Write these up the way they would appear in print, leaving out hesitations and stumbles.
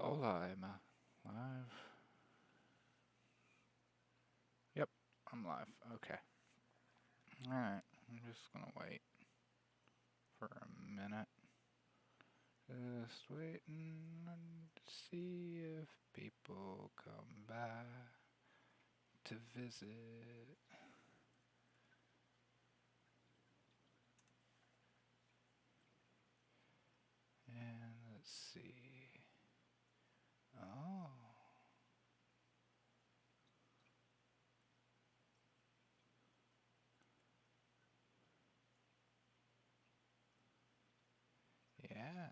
Hola, am I live? Yep, I'm live. Okay. Alright, I'm just gonna wait for a minute. Just waiting to see if people come by to visit. And let's see. Oh. Yeah.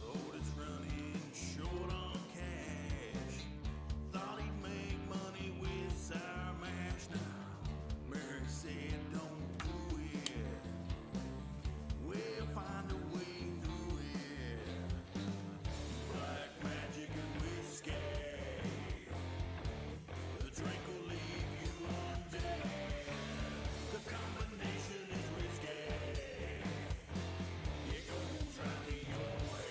Otis running short on cash. Thought he'd make money with sour mash now. Mary said, don't do it. We'll find a way through it. Black magic and whiskey. The drink will leave you undead. The combination is risky. It goes right to your head.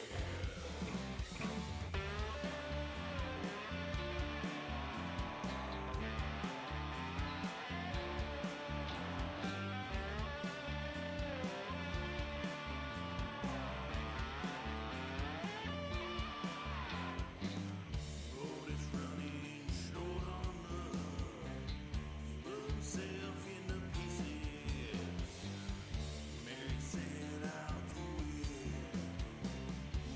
Road is running short on love. Blew himself into pieces. Mary said, I'll do it.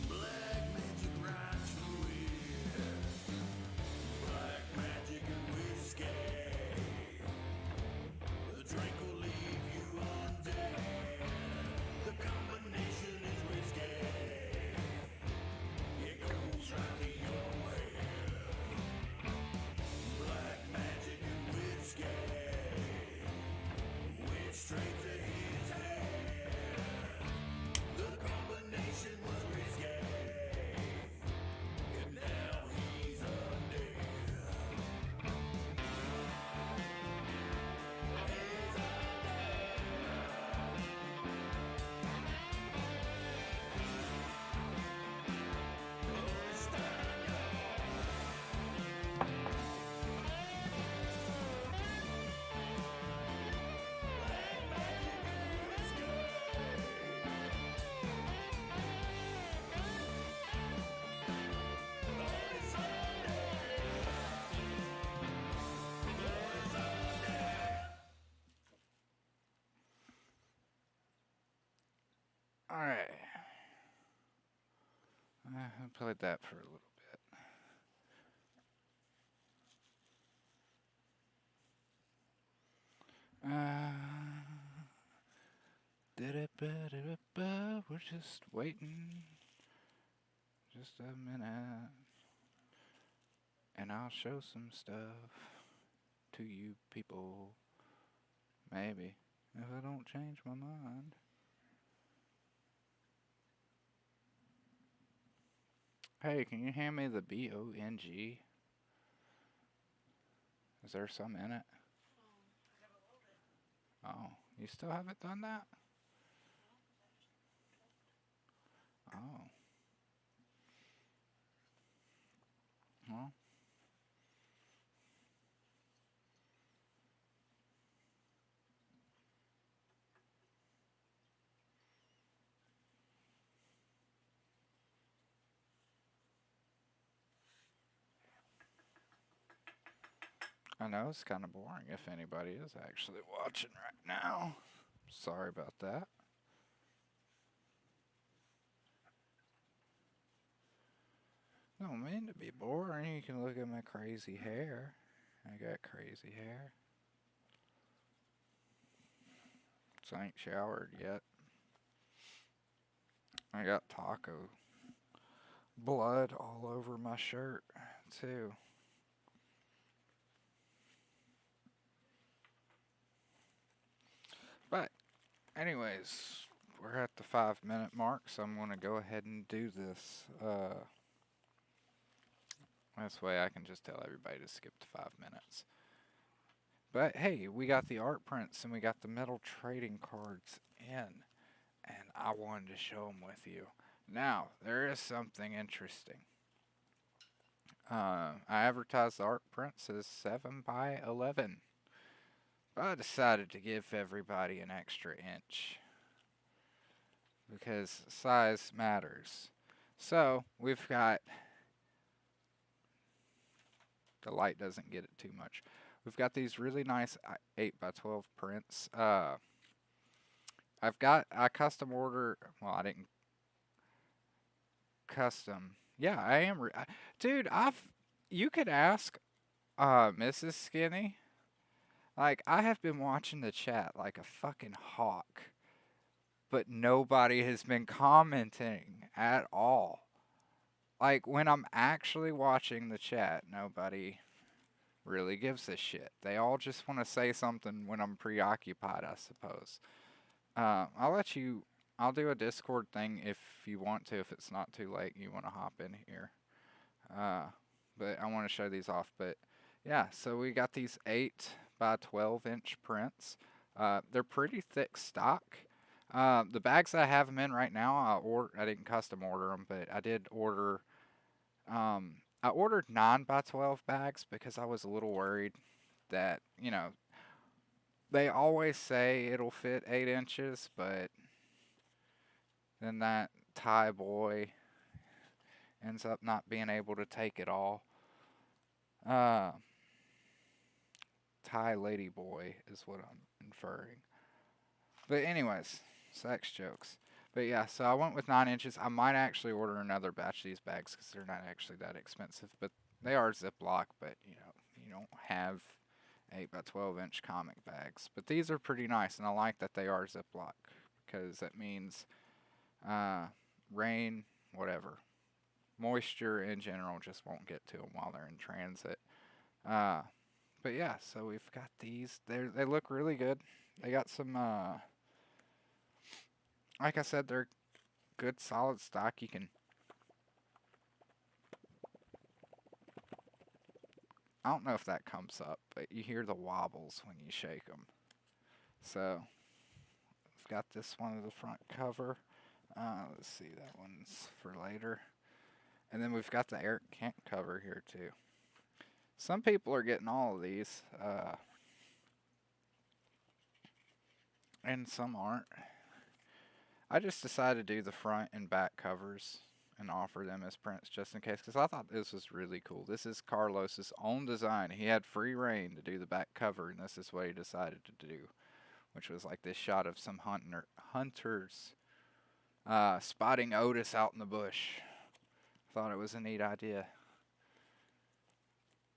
Black magic right through it. Black magic and whiskey. The drink will leave you undead. The combination is risky. It goes right to your head. Black magic and whiskey went straight to his head. The combination was risky, and now he's undead. He's undead. Otis Stein, black magic and whiskey. Otis undead. Otis undead. Alright. I played that for a little bit. We're just waiting. Just a minute. And I'll show some stuff to you people. Maybe. If I don't change my mind. Hey, can you hand me the BONG? Is there some in it? Oh, you still haven't done that? Oh. Well. I know it's kind of boring if anybody is actually watching right now. Sorry about that. Don't mean to be boring. You can look at my crazy hair. I got crazy hair. So I ain't showered yet. I got taco blood all over my shirt, too. But, anyways, we're at the 5 minute mark, so I'm going to go ahead and do this. This way I can just tell everybody to skip to 5 minutes. But hey, we got the art prints and we got the metal trading cards in, and I wanted to show them with you. Now, there is something interesting. I advertised the art prints as 7 by 11. But I decided to give everybody an extra inch because size matters. So we've got, the light doesn't get it too much. We've got these really nice 8 by 12 prints. I custom order, well, I didn't custom. Yeah, I am. Dude, you could ask Mrs. Skinny. Like, I have been watching the chat like a fucking hawk, but nobody has been commenting at all. Like, when I'm actually watching the chat, nobody really gives a shit. They all just want to say something when I'm preoccupied, I suppose. I'll do a Discord thing if you want to, if it's not too late and you want to hop in here. But I want to show these off. But yeah, so we got these 8 by 12-inch prints. They're pretty thick stock. The bags that I have them in right now, I didn't custom order them, but I did order. I ordered 9 by 12 bags because I was a little worried that, they always say it'll fit 8 inches, but then that Thai boy ends up not being able to take it all. Thai lady boy is what I'm inferring. But anyways, sex jokes. But yeah, so I went with 9 inches. I might actually order another batch of these bags because they're not actually that expensive. But they are Ziploc, but you don't have 8 by 12-inch comic bags. But these are pretty nice, and I like that they are Ziploc because that means rain, whatever, moisture in general just won't get to them while they're in transit. But yeah, so we've got these. They look really good. They got some, like I said, they're good solid stock. You can, I don't know if that comes up, but you hear the wobbles when you shake them. So we've got this one of the front cover. Let's see, that one's for later. And then we've got the Eric Kent cover here too. Some people are getting all of these, and some aren't. I just decided to do the front and back covers and offer them as prints just in case, because I thought this was really cool. This is Carlos's own design. He had free reign to do the back cover, and this is what he decided to do, which was like this shot of some hunters spotting Otis out in the bush. Thought it was a neat idea.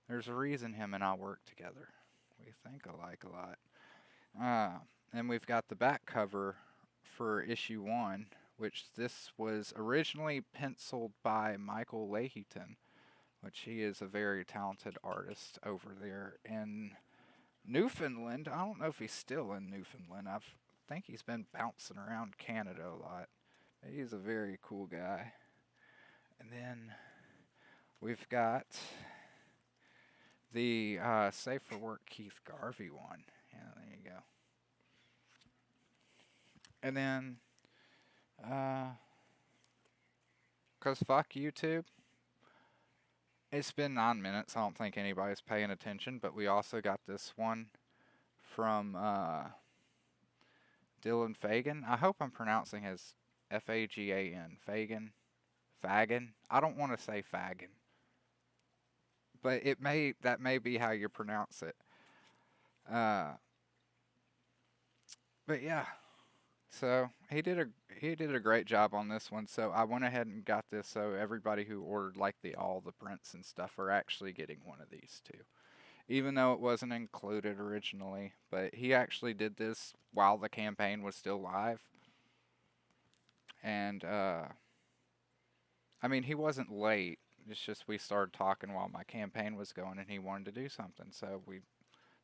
There's a reason him and I work together. We think alike a lot. And we've got the back cover for issue 1, which this was originally penciled by Michael Leahyton, which he is a very talented artist over there in Newfoundland. I don't know if he's still in Newfoundland. I think he's been bouncing around Canada a lot. He's a very cool guy. And then we've got the Safe for Work Keith Garvey one. Yeah, there you go. And then, because fuck YouTube, it's been 9 minutes. I don't think anybody's paying attention, but we also got this one from Dylan Fagan. I hope I'm pronouncing his Fagan. Fagan. I don't want to say Fagan, but that may be how you pronounce it. But yeah, so he did a great job on this one. So I went ahead and got this. So everybody who ordered like all the prints and stuff are actually getting one of these too, even though it wasn't included originally. But he actually did this while the campaign was still live, and I mean, he wasn't late. It's just we started talking while my campaign was going, and he wanted to do something. So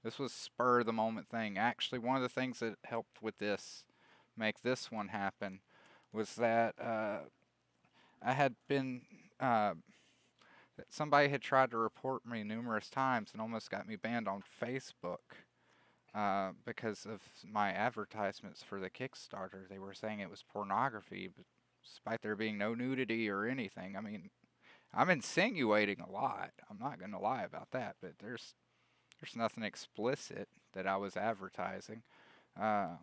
this was spur of the moment thing. Actually, one of the things that helped with this make this one happen was that I had been uh, somebody had tried to report me numerous times and almost got me banned on Facebook because of my advertisements for the Kickstarter. They were saying it was pornography, but despite there being no nudity or anything. I mean, I'm insinuating a lot. I'm not going to lie about that, but there's nothing explicit that I was advertising. Uh,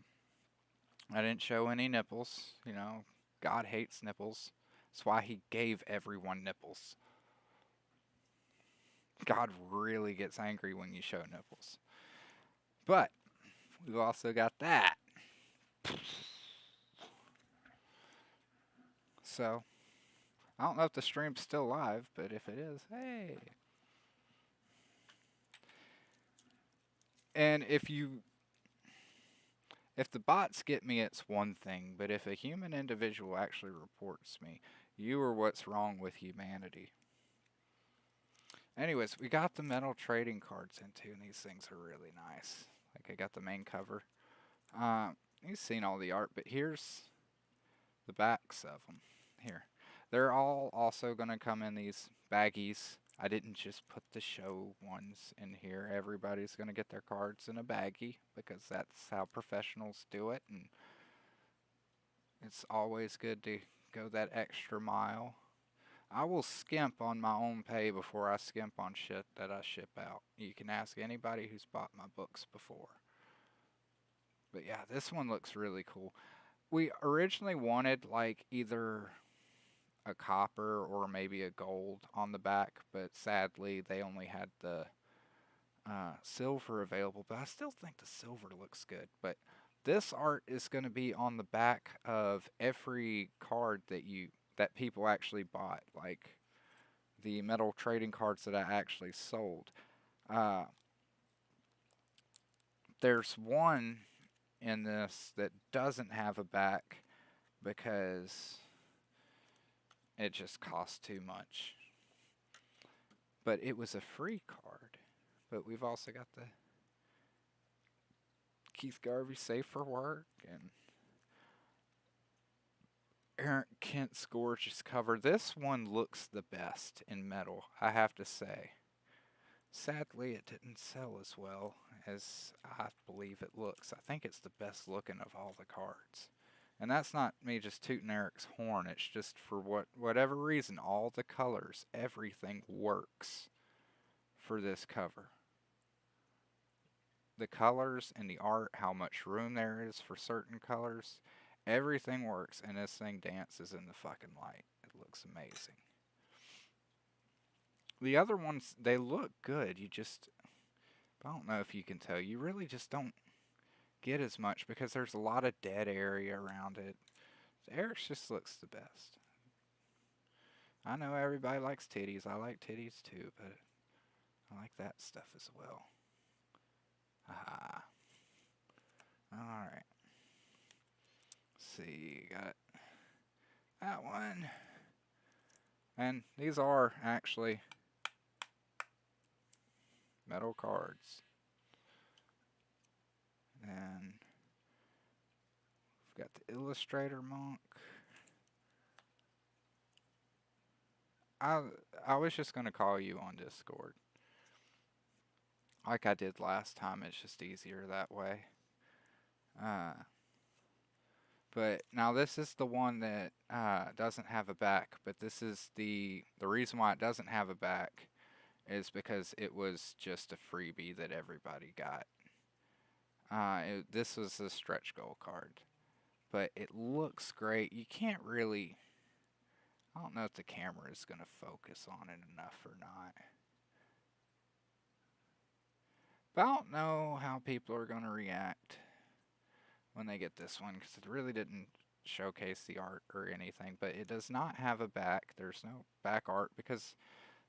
I didn't show any nipples. You know, God hates nipples. That's why He gave everyone nipples. God really gets angry when you show nipples. But we've also got that. So I don't know if the stream's still live, but if it is, hey. And if the bots get me, it's one thing, but if a human individual actually reports me, you are what's wrong with humanity. Anyways, we got the metal trading cards in too, and these things are really nice. Like I got the main cover. You've seen all the art, but here's the backs of them. Here, they're all also gonna come in these baggies. I didn't just put the show ones in here. Everybody's gonna get their cards in a baggie because that's how professionals do it, and it's always good to go that extra mile. I will skimp on my own pay before I skimp on shit that I ship out. You can ask anybody who's bought my books before. But yeah, this one looks really cool. We originally wanted like either a copper or maybe a gold on the back, but sadly they only had the silver available. But I still think the silver looks good. But this art is going to be on the back of every card that people actually bought, like the metal trading cards that I actually sold. Uh, there's one in this that doesn't have a back because it just costs too much. But it was a free card. But we've also got the Keith Garvey Safe for Work and Eric Kent's gorgeous cover. This one looks the best in metal, I have to say. Sadly, it didn't sell as well as I believe it looks. I think it's the best looking of all the cards. And that's not me just tooting Eric's horn. It's just for whatever reason, all the colors, everything works for this cover. The colors and the art, how much room there is for certain colors, everything works, and this thing dances in the fucking light. It looks amazing. The other ones, they look good. I don't know if you can tell, you really just don't get as much because there's a lot of dead area around it. Eric's just looks the best. I know everybody likes titties. I like titties too, but I like that stuff as well. Aha. Alright. See, got that one. And these are actually metal cards. And we've got the Illustrator Monk. I I was just gonna call you on Discord. Like I did last time, it's just easier that way. Uh, but now this is the one that doesn't have a back, but this is the reason why it doesn't have a back is because it was just a freebie that everybody got. This was a stretch goal card, but it looks great. You can't really. I don't know if the camera is going to focus on it enough or not. But I don't know how people are going to react when they get this one because it really didn't showcase the art or anything. But it does not have a back. There's no back art because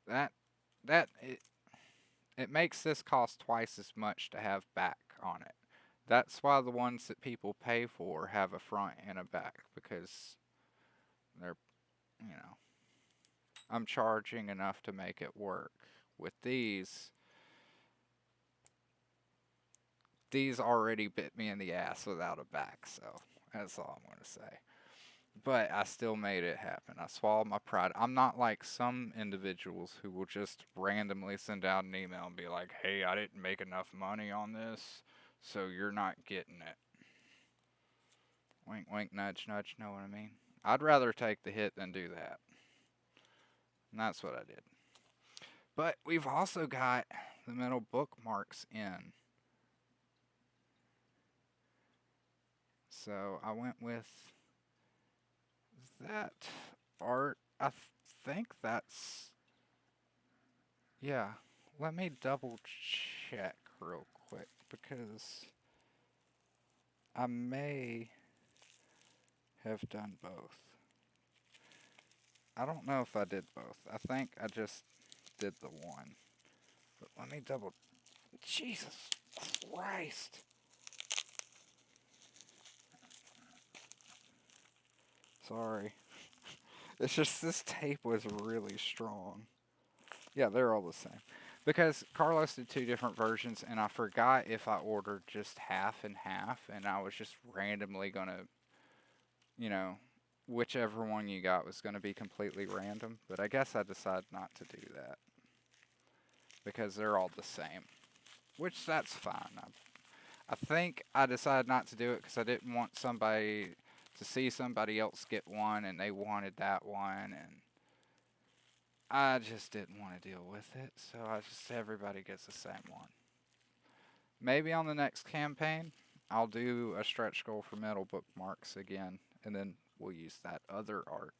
that that it makes this cost twice as much to have back on it. That's why the ones that people pay for have a front and a back because they're, you know, I'm charging enough to make it work. With these already bit me in the ass without a back, so That's all I'm going to say. But I still made it happen. I swallowed my pride. I'm not like some individuals who will just randomly send out an email and be like, hey, I didn't make enough money on this, so you're not getting it. Wink, wink, nudge, nudge, know what I mean? I'd rather take the hit than do that. And that's what I did. But we've also got the metal bookmarks in. So I went with that art. I think that's. Yeah. Let me double check real quick because I may have done both. I don't know if I did both. I think I just did the one. But let me double. Jesus Christ. Sorry. It's just this tape was really strong. Yeah, they're all the same. Because Carlos did two different versions, and I forgot if I ordered just half and half, and I was just randomly going to, you know, whichever one you got was going to be completely random. But I guess I decided not to do that because they're all the same, which that's fine. I think I decided not to do it because I didn't want somebody to see somebody else get one, and they wanted that one, and I just didn't want to deal with it, so I just everybody gets the same one. Maybe on the next campaign, I'll do a stretch goal for metal bookmarks again, and then we'll use that other art.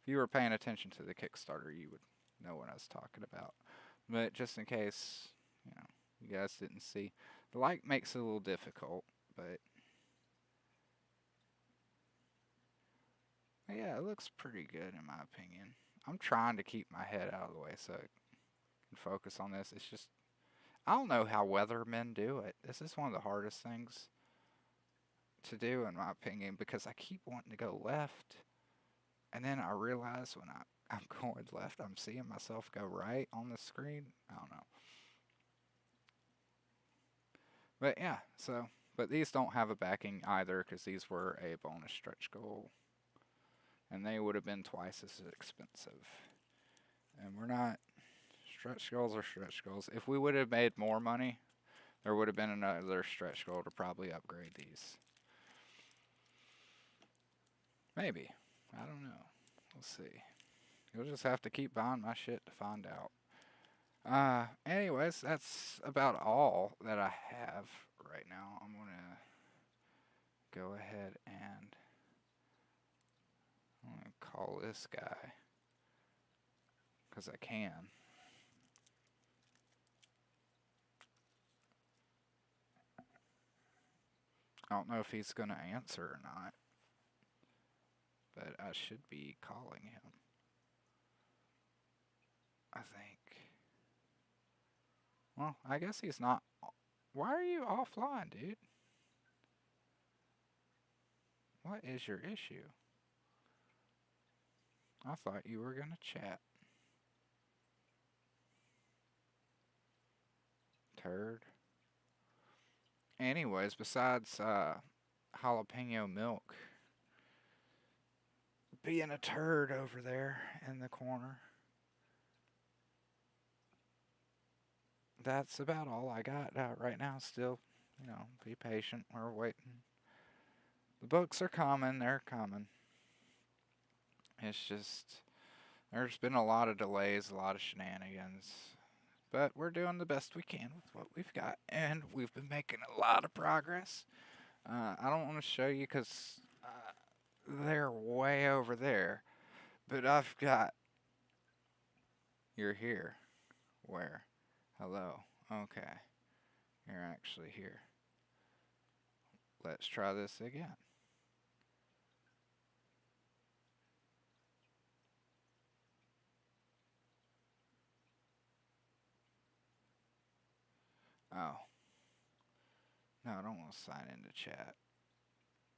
If you were paying attention to the Kickstarter, you would know what I was talking about. But just in case, you guys didn't see, the light makes it a little difficult, but yeah, it looks pretty good in my opinion. I'm trying to keep my head out of the way so I can focus on this. It's just I don't know how weathermen do it. This is one of the hardest things to do, in my opinion, because I keep wanting to go left, and then I realize when I'm going left, I'm seeing myself go right on the screen. I don't know. But yeah, but these don't have a backing either because these were a bonus stretch goal, and they would have been twice as expensive. And we're not. Stretch goals are stretch goals. If we would have made more money, there would have been another stretch goal to probably upgrade these. Maybe. I don't know. We'll see. You'll just have to keep buying my shit to find out. Anyways, that's about all that I have right now. I'm going to go ahead and I'm going to call this guy because I can. I don't know if he's going to answer or not, but I should be calling him. I think. Well, I guess he's not. Why are you offline, dude? What is your issue? I thought you were going to chat. Turd. Anyways, besides jalapeno milk being a turd over there in the corner, that's about all I got right now. Still, be patient. We're waiting. The books are coming. They're coming. It's just, there's been a lot of delays, a lot of shenanigans. But we're doing the best we can with what we've got. And we've been making a lot of progress. I don't want to show you because they're way over there. But I've got. You're here. Where? Hello. Okay. You're actually here. Let's try this again. Oh. No, I don't want to sign into chat.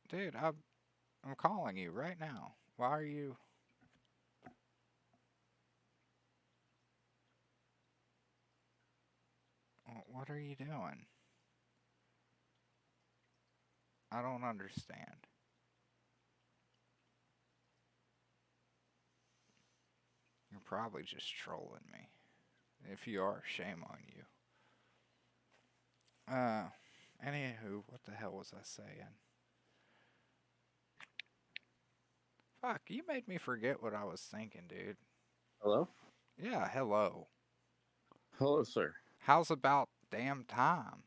Dude, I'm calling you right now. Why are you... What are you doing? I don't understand. You're probably just trolling me. If you are, shame on you. Uh, Anywho, what the hell was I saying? Fuck, you made me forget what I was thinking, dude. Hello? Yeah, hello. Hello, sir. How's about damn time?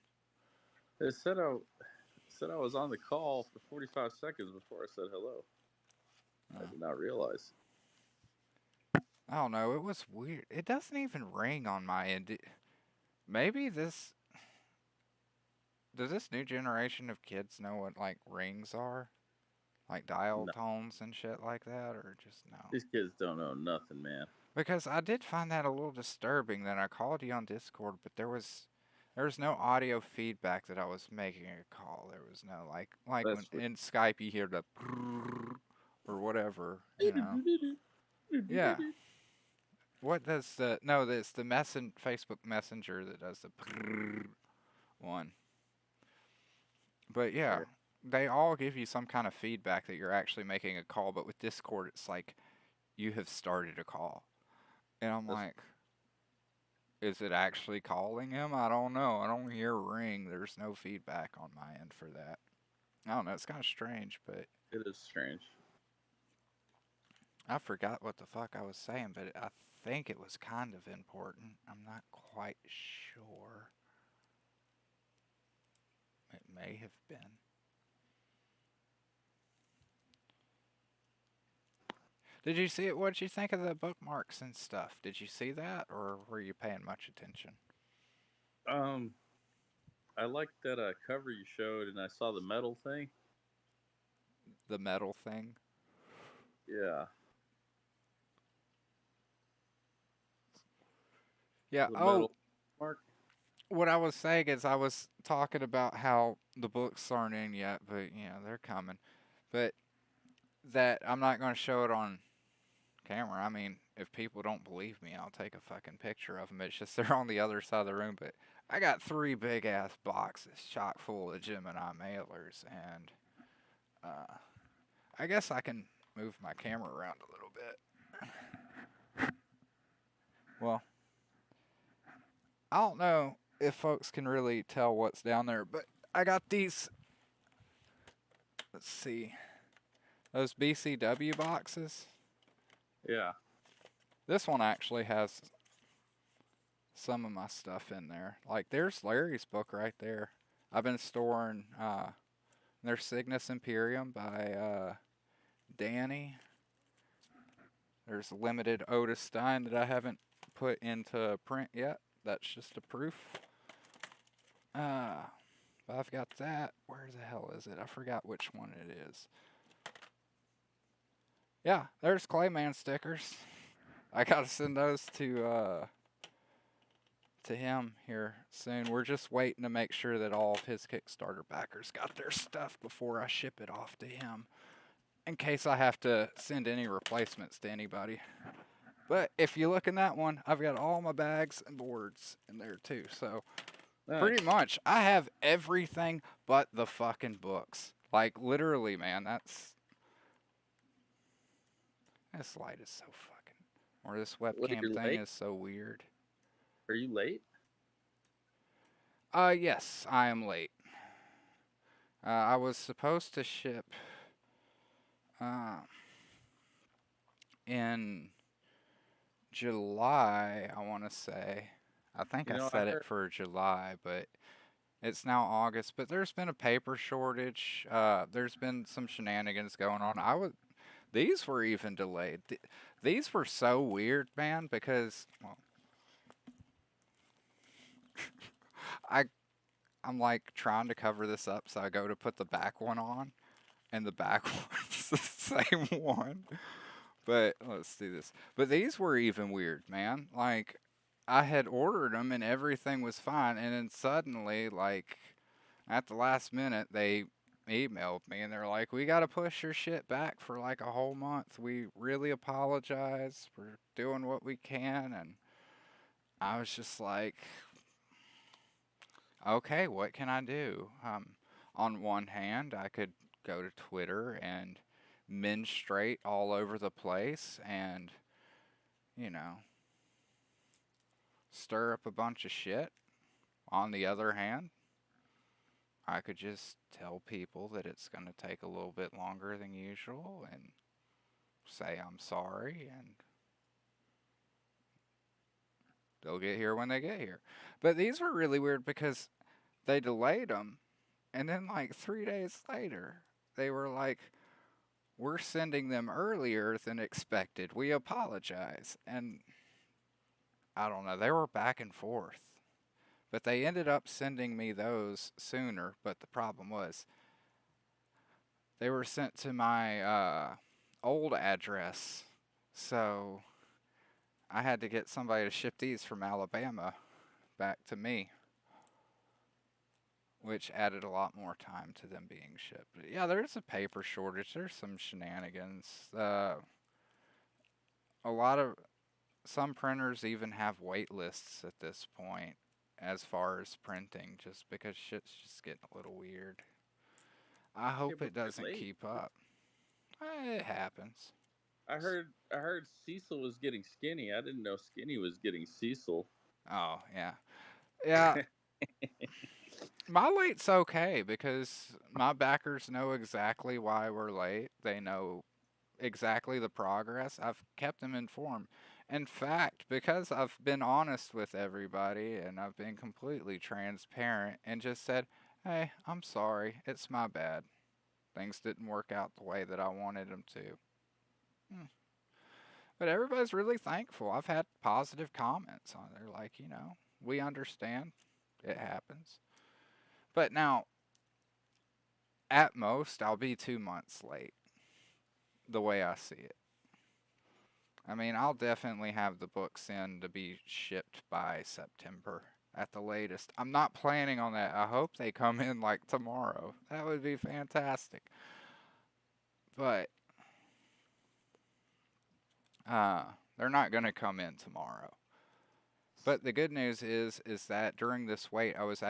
It said I was on the call for 45 seconds before I said hello. I Uh, did not realize. I don't know. It was weird. It doesn't even ring on my end. Maybe this. Does this new generation of kids know what like rings are? Like dial No, tones and shit like that, or just no? these kids don't know nothing, man. Because I did find that a little disturbing that I called you on Discord, but there was no audio feedback that I was making a call. There was no like when That's what. in Skype you hear the or whatever, you know. Yeah. What does the no? It's the Facebook Messenger that does the one. But yeah, Okay. they all give you some kind of feedback that you're actually making a call. But with Discord, it's like you have started a call, and I'm That's like, is it actually calling him? I don't know. I don't hear a ring. There's no feedback on my end for that. I don't know. It's kind of strange, but it is strange. I forgot what the fuck I was saying. But I think it was kind of important. I'm not quite sure. It may have been. Did you see it? What did you think of the bookmarks and stuff? Did you see that, or were you paying much attention? Um, I liked that cover you showed, and I saw the metal thing. The metal thing. Yeah, Yeah. the Oh, metal mark. what I was saying is I was talking about how the books aren't in yet, but they're coming. But that I'm not going to show it on camera. I mean, if people don't believe me, I'll take a fucking picture of them. It's just they're on the other side of the room. But I got 3 big ass boxes chock full of Gemini mailers, and uh, I guess I can move my camera around a little bit. Well, I don't know if folks can really tell what's down there, but I got these. Let's see, those BCW boxes. Yeah, This one actually has some of my stuff in there. Like there's Larry's book right there. I've been storing there's Cygnus Imperium by Danny. There's limited Otis Stein that I haven't put into print yet. That's just a proof. But I've got that. Where the hell is it? I forgot which one it is. Yeah, there's Clayman stickers. I gotta send those to him here soon. We're just waiting to make sure that all of his Kickstarter backers got their stuff before I ship it off to him, in case I have to send any replacements to anybody. But if you look in that one, I've got all my bags and boards in there too. So pretty nice. much, I have everything but the fucking books. Like literally, man, this light is so fucking, or this Wait, webcam you're thing late? is so weird. Are you late? Yes, I am late. I was supposed to ship uh, in July, I want to say. I think You I know, I set it heard. for July, but it's now August. But there's been a paper shortage. There's been some shenanigans going on. These were even delayed. These were so weird, man, because well, I I'm like trying to cover this up, so I go to put the back one on, and the back one's the same one. But let's do this. But these were even weird, man. Like I had ordered them and everything was fine, and then suddenly, like at the last minute, they emailed me and they're like, "We got to push your shit back for like a whole month. We really apologize. We're doing what we can." And I was just like, "Okay, what can I do?" On one hand, I could go to Twitter and menstruate all over the place and you know, stir up a bunch of shit. On the other hand, I could just tell people that it's going to take a little bit longer than usual and say I'm sorry and they'll get here when they get here. But these were really weird because they delayed them and then like 3 days later they were like, we're sending them earlier than expected. We apologize. And I don't know, they were back and forth. But they ended up sending me those sooner. But the problem was they were sent to my old address. So I had to get somebody to ship these from Alabama back to me, which added a lot more time to them being shipped. But yeah, there's a paper shortage. There's some shenanigans. A lot of some printers even have wait lists at this point as far as printing, just because shit's just getting a little weird. I Yeah, hope but it we're doesn't late. keep up. It happens. I heard Cecil was getting skinny. I didn't know skinny was getting Cecil. Oh yeah, yeah. My late's okay because my backers know exactly why we're late. They know exactly the progress. I've kept them informed. In fact, because I've been honest with everybody and I've been completely transparent and just said, hey, I'm sorry, it's my bad. Things didn't work out the way that I wanted them to. Hmm. But everybody's really thankful. I've had positive comments on it. They're like, we understand. It happens. But now, at most, I'll be 2 months late, the way I see it. I mean, I'll definitely have the books in to be shipped by September at the latest. I'm not planning on that. I hope they come in like tomorrow. That would be fantastic. But uh, they're not going to come in tomorrow. But the good news is that during this wait, I was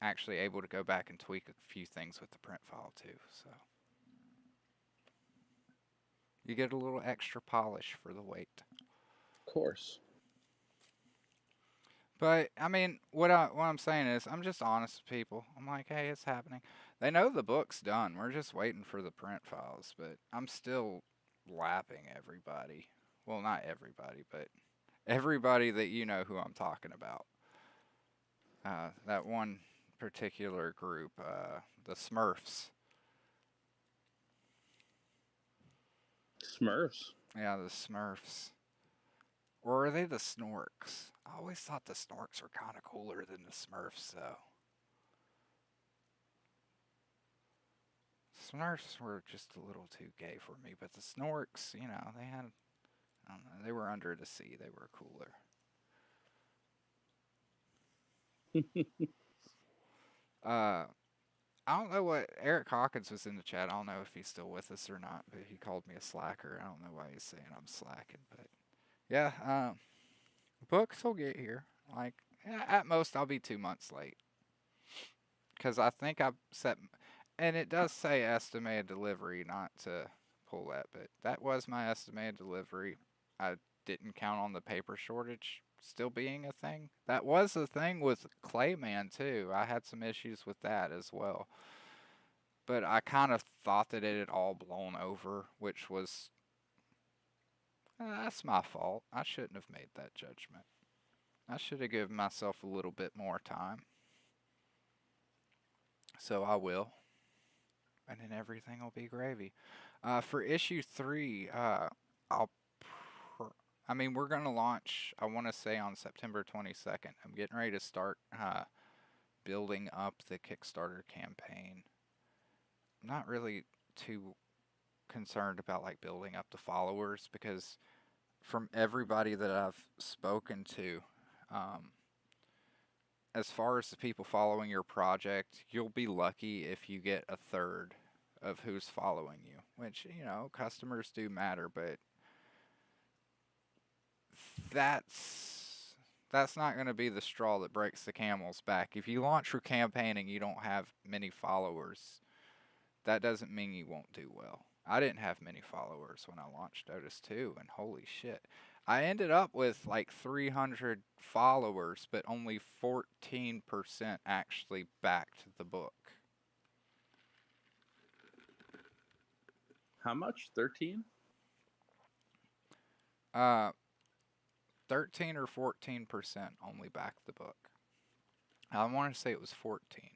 actually able to go back and tweak a few things with the print file too. So you get a little extra polish for the wait. Of course. But I mean, what I'm saying is, I'm just honest with people. I'm like, hey, it's happening. They know the book's done. We're just waiting for the print files. But I'm still lapping everybody. Well, not everybody, but everybody that you know who I'm talking about. That one particular group, the Smurfs. Smurfs. Yeah, the Smurfs. Or are they the Snorks? I always thought the Snorks were kind of cooler than the Smurfs, though. Smurfs were just a little too gay for me, but the Snorks, they had, I don't know, they were under the sea. They were cooler. Uh, I don't know what Eric Hawkins was in the chat. I don't know if he's still with us or not, but he called me a slacker. I don't know why he's saying I'm slacking, but yeah, books will get here. Like, yeah, at most I'll be 2 months late because I think I set, and it does say estimated delivery, not to pull that, but that was my estimated delivery. I didn't count on the paper shortage still being a thing. That was a thing with Clayman too. I had some issues with that as well. But I kind of thought that it had all blown over, which was that's my fault. I shouldn't have made that judgment. I should have given myself a little bit more time. So I will, and then everything will be gravy. For issue 3, I'll. Pr- I mean, we're gonna launch. I want to say on September 22nd. I'm getting ready to start building up the Kickstarter campaign. I'm not really too concerned about like building up the followers because from everybody that I've spoken to, um, as far as the people following your project, you'll be lucky if you get a third of who's following you. Which customers do matter, but that's not going to be the straw that breaks the camel's back. If you launch your campaign and you don't have many followers, that doesn't mean you won't do well. I didn't have many followers when I launched Otis 2, and holy shit. I ended up with like 300 followers, but only 14% actually backed the book. How much? 13? Uh, 13 or 14% only backed the book. I want to say it was 14.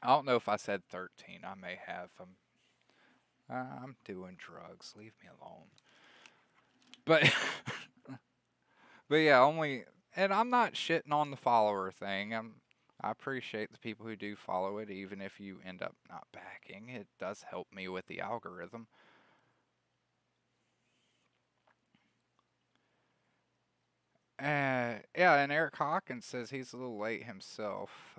I don't know if I said 13. I may have. I'm doing drugs. Leave me alone. But but yeah, only, and I'm not shitting on the follower thing. I appreciate the people who do follow it, even if you end up not backing. It does help me with the algorithm. Yeah, and Eric Hawkins says he's a little late himself.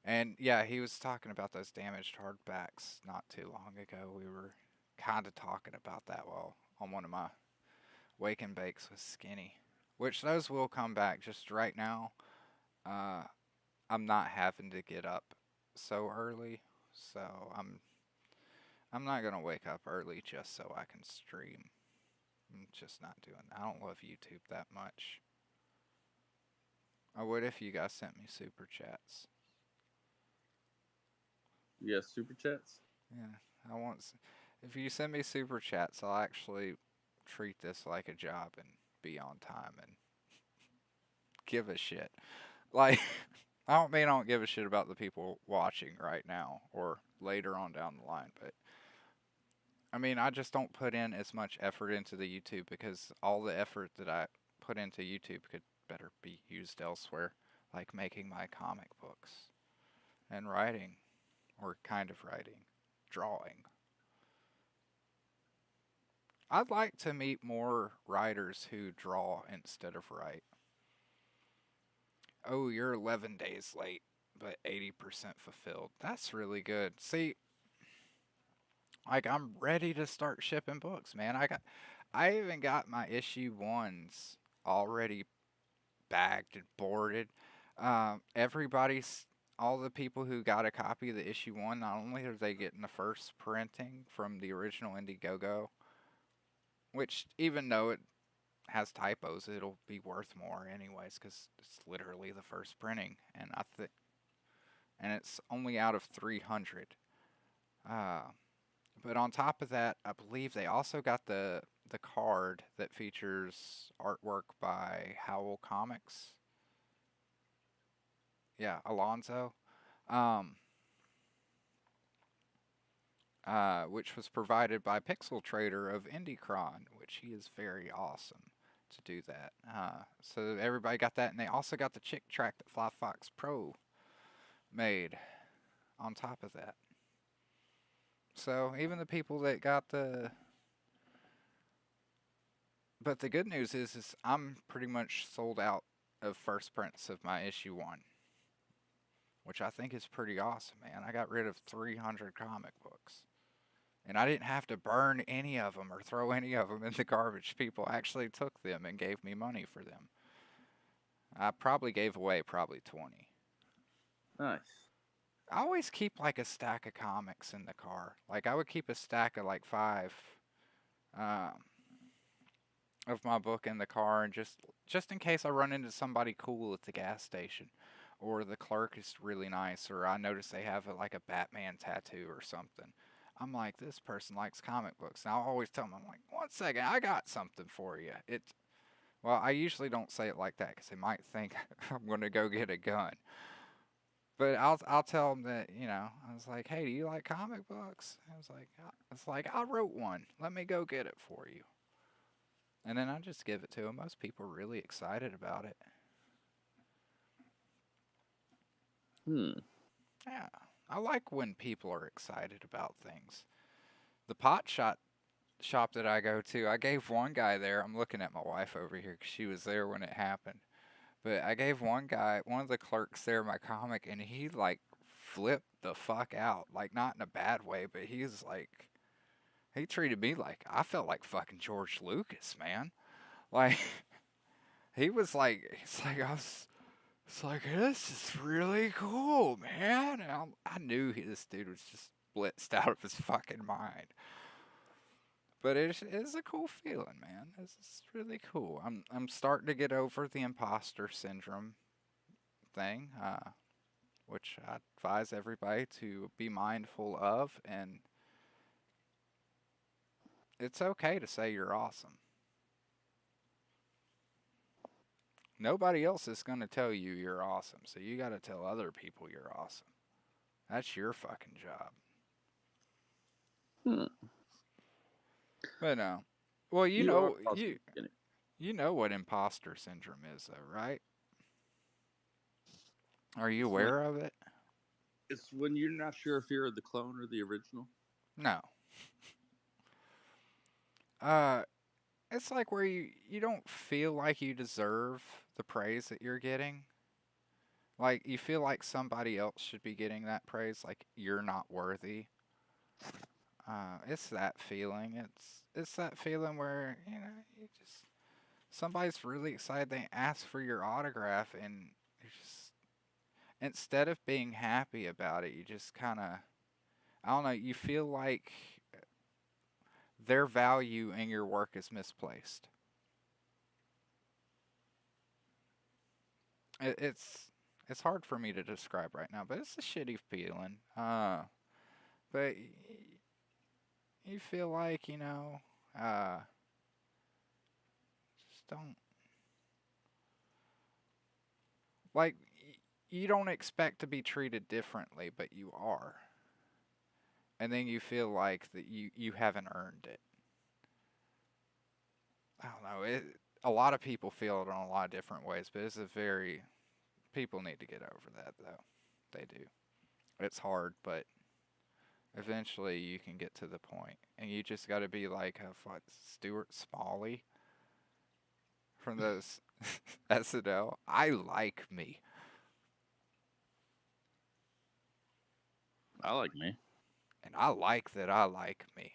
And yeah, he was talking about those damaged hardbacks not too long ago. We were kind of talking about that while on one of my wake and bakes with Skinny, which those will come back. Just right now, uh, I'm not having to get up so early, so I'm not gonna wake up early just so I can stream. I'm just not doing that. I don't love YouTube that much. I would if you guys sent me super chats. Yes, super chats. Yeah, I want. If you send me super chats, I'll actually treat this like a job and be on time and give a shit. Like, I don't mean I don't give a shit about the people watching right now or later on down the line, but I mean, I just don't put in as much effort into the YouTube because all the effort that I put into YouTube could better be used elsewhere, like making my comic books and writing, or kind of writing, drawing. I'd like to meet more writers who draw instead of write. Oh, you're 11 days late, but 80% fulfilled. That's really good. See, like I'm ready to start shipping books, man. I even got my issue ones already bagged and boarded. Everybody's all the people who got a copy of the issue one, not only are they getting the first printing from the original Indiegogo, which even though it has typos, it'll be worth more anyways because it's literally the first printing, and and it's only out of 300. Uh, but on top of that, I believe they also got the card that features artwork by Howl Comics. Yeah, Alonzo. Um, which was provided by Pixel Trader of Indiecron, which he is very awesome to do that. So everybody got that, and they also got the chick track that Fly Fox Pro made on top of that. So even the people that got but the good news is I'm pretty much sold out of first prints of my issue one, which I think is pretty awesome, man. I got rid of 300 comic books. And I didn't have to burn any of them or throw any of them in the garbage. People actually took them and gave me money for them. I probably gave away probably 20. Nice. I always keep like a stack of comics in the car. Like I would keep a stack of like 5 um, of my book in the car, and just in case I run into somebody cool at the gas station, or the clerk is really nice, or I notice they have like a Batman tattoo or something. I'm like, this person likes comic books. And I'll always tell them, I'm like, 1 second, I got something for you. Well, I usually don't say it like that because they might think I'm going to go get a gun. But I'll tell them that, I was like, hey, do you like comic books? It's like I wrote one. Let me go get it for you. And then I just give it to them. Most people are really excited about it. Yeah, I like when people are excited about things. The shop that I go to, I gave one guy there. I'm looking at my wife over here because she was there when it happened. But I gave one of the clerks there, my comic, and he like flipped the fuck out. Like not in a bad way, but he treated me like I felt like fucking George Lucas, man. Like he's like it's like this is really cool, man. And I knew this dude was just blitzed out of his fucking mind. But it's a cool feeling, man. It's really cool. I'm starting to get over the imposter syndrome thing, which I advise everybody to be mindful of. And it's okay to say you're awesome. Nobody else is going to tell you you're awesome, so you got to tell other people you're awesome. That's your fucking job. Hmm. But no. Well, You are awesome. you know what imposter syndrome is, though, right? Are you It's when aware of it? you're not sure if you're the clone or the original. No. Uh, it's like where you don't feel like you deserve the praise that you're getting. Like you feel like somebody else should be getting that praise, like you're not worthy. It's that feeling. It's that feeling where you just somebody's really excited. They ask for your autograph, and you just instead of being happy about it, you just kind of I don't know. You feel like their value in your work is misplaced. It's hard for me to describe right now, but it's a shitty feeling. But you feel like just don't like you don't expect to be treated differently, but you are, and then you feel like that you haven't earned it. I don't know. A lot of people feel it in a lot of different ways, but it's a very people need to get over that though. They do. It's hard, but eventually you can get to the point, and you just got to be like Stuart Smalley from those SNL. I like me, I like me. and I like that I like me.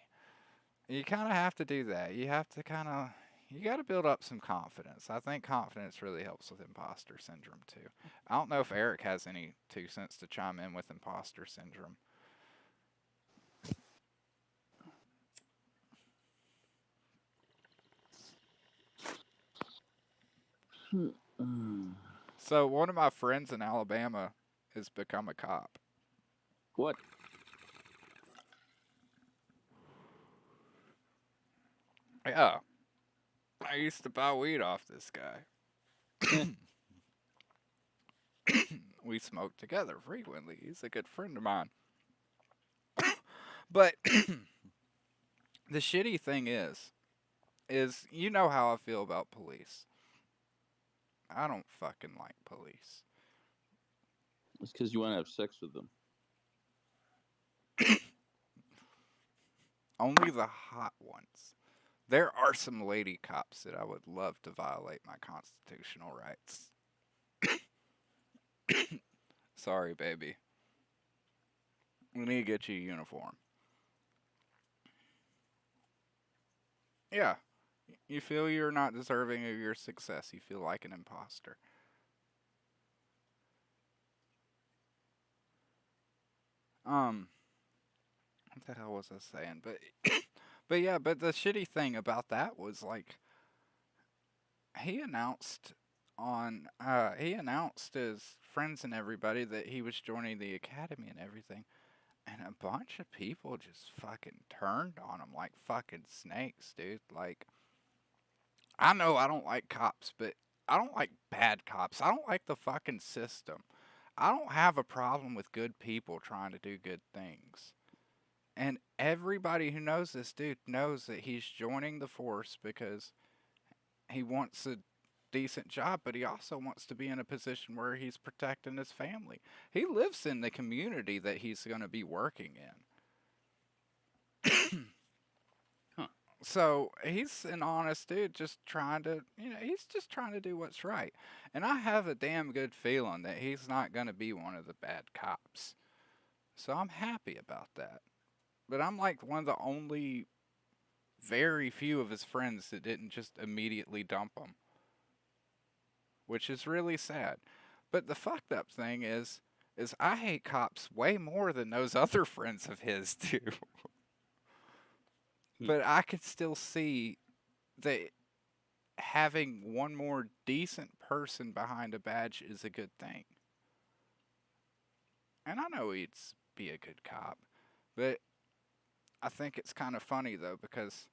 You kind of have to do that. You have to you got to build up some confidence. I think confidence really helps with imposter syndrome too. I don't know if Eric has any 2 cents to chime in with imposter syndrome. Mm. So one of my friends in Alabama has become a cop. What? Yeah, I used to buy weed off this guy. We smoke together frequently. He's a good friend of mine. But the shitty thing is you know how I feel about police. I don't fucking like police. It's because you want to have sex with them. Only the hot ones. There are some lady cops that I would love to violate my constitutional rights. Sorry, baby. We need to get you a uniform. Yeah. You feel you're not deserving of your success. You feel like an imposter. Um, what the hell was I saying? But yeah, but the shitty thing about that was like he announced he announced his friends and everybody that he was joining the academy and everything. And a bunch of people just fucking turned on him like fucking snakes, dude. Like, I know I don't like cops, but I don't like bad cops. I don't like the fucking system. I don't have a problem with good people trying to do good things. And everybody who knows this dude knows that he's joining the force because he wants a decent job, but he also wants to be in a position where he's protecting his family. He lives in the community that he's going to be working in. Huh. So he's an honest dude, just trying to, he's just trying to do what's right. And I have a damn good feeling that he's not going to be one of the bad cops. So I'm happy about that. But I'm like one of the only very few of his friends that didn't just immediately dump him, which is really sad. But the fucked up thing is I hate cops way more than those other friends of his do. But I could still see that having one more decent person behind a badge is a good thing. And I know he'd be a good cop, but I think it's kind of funny though because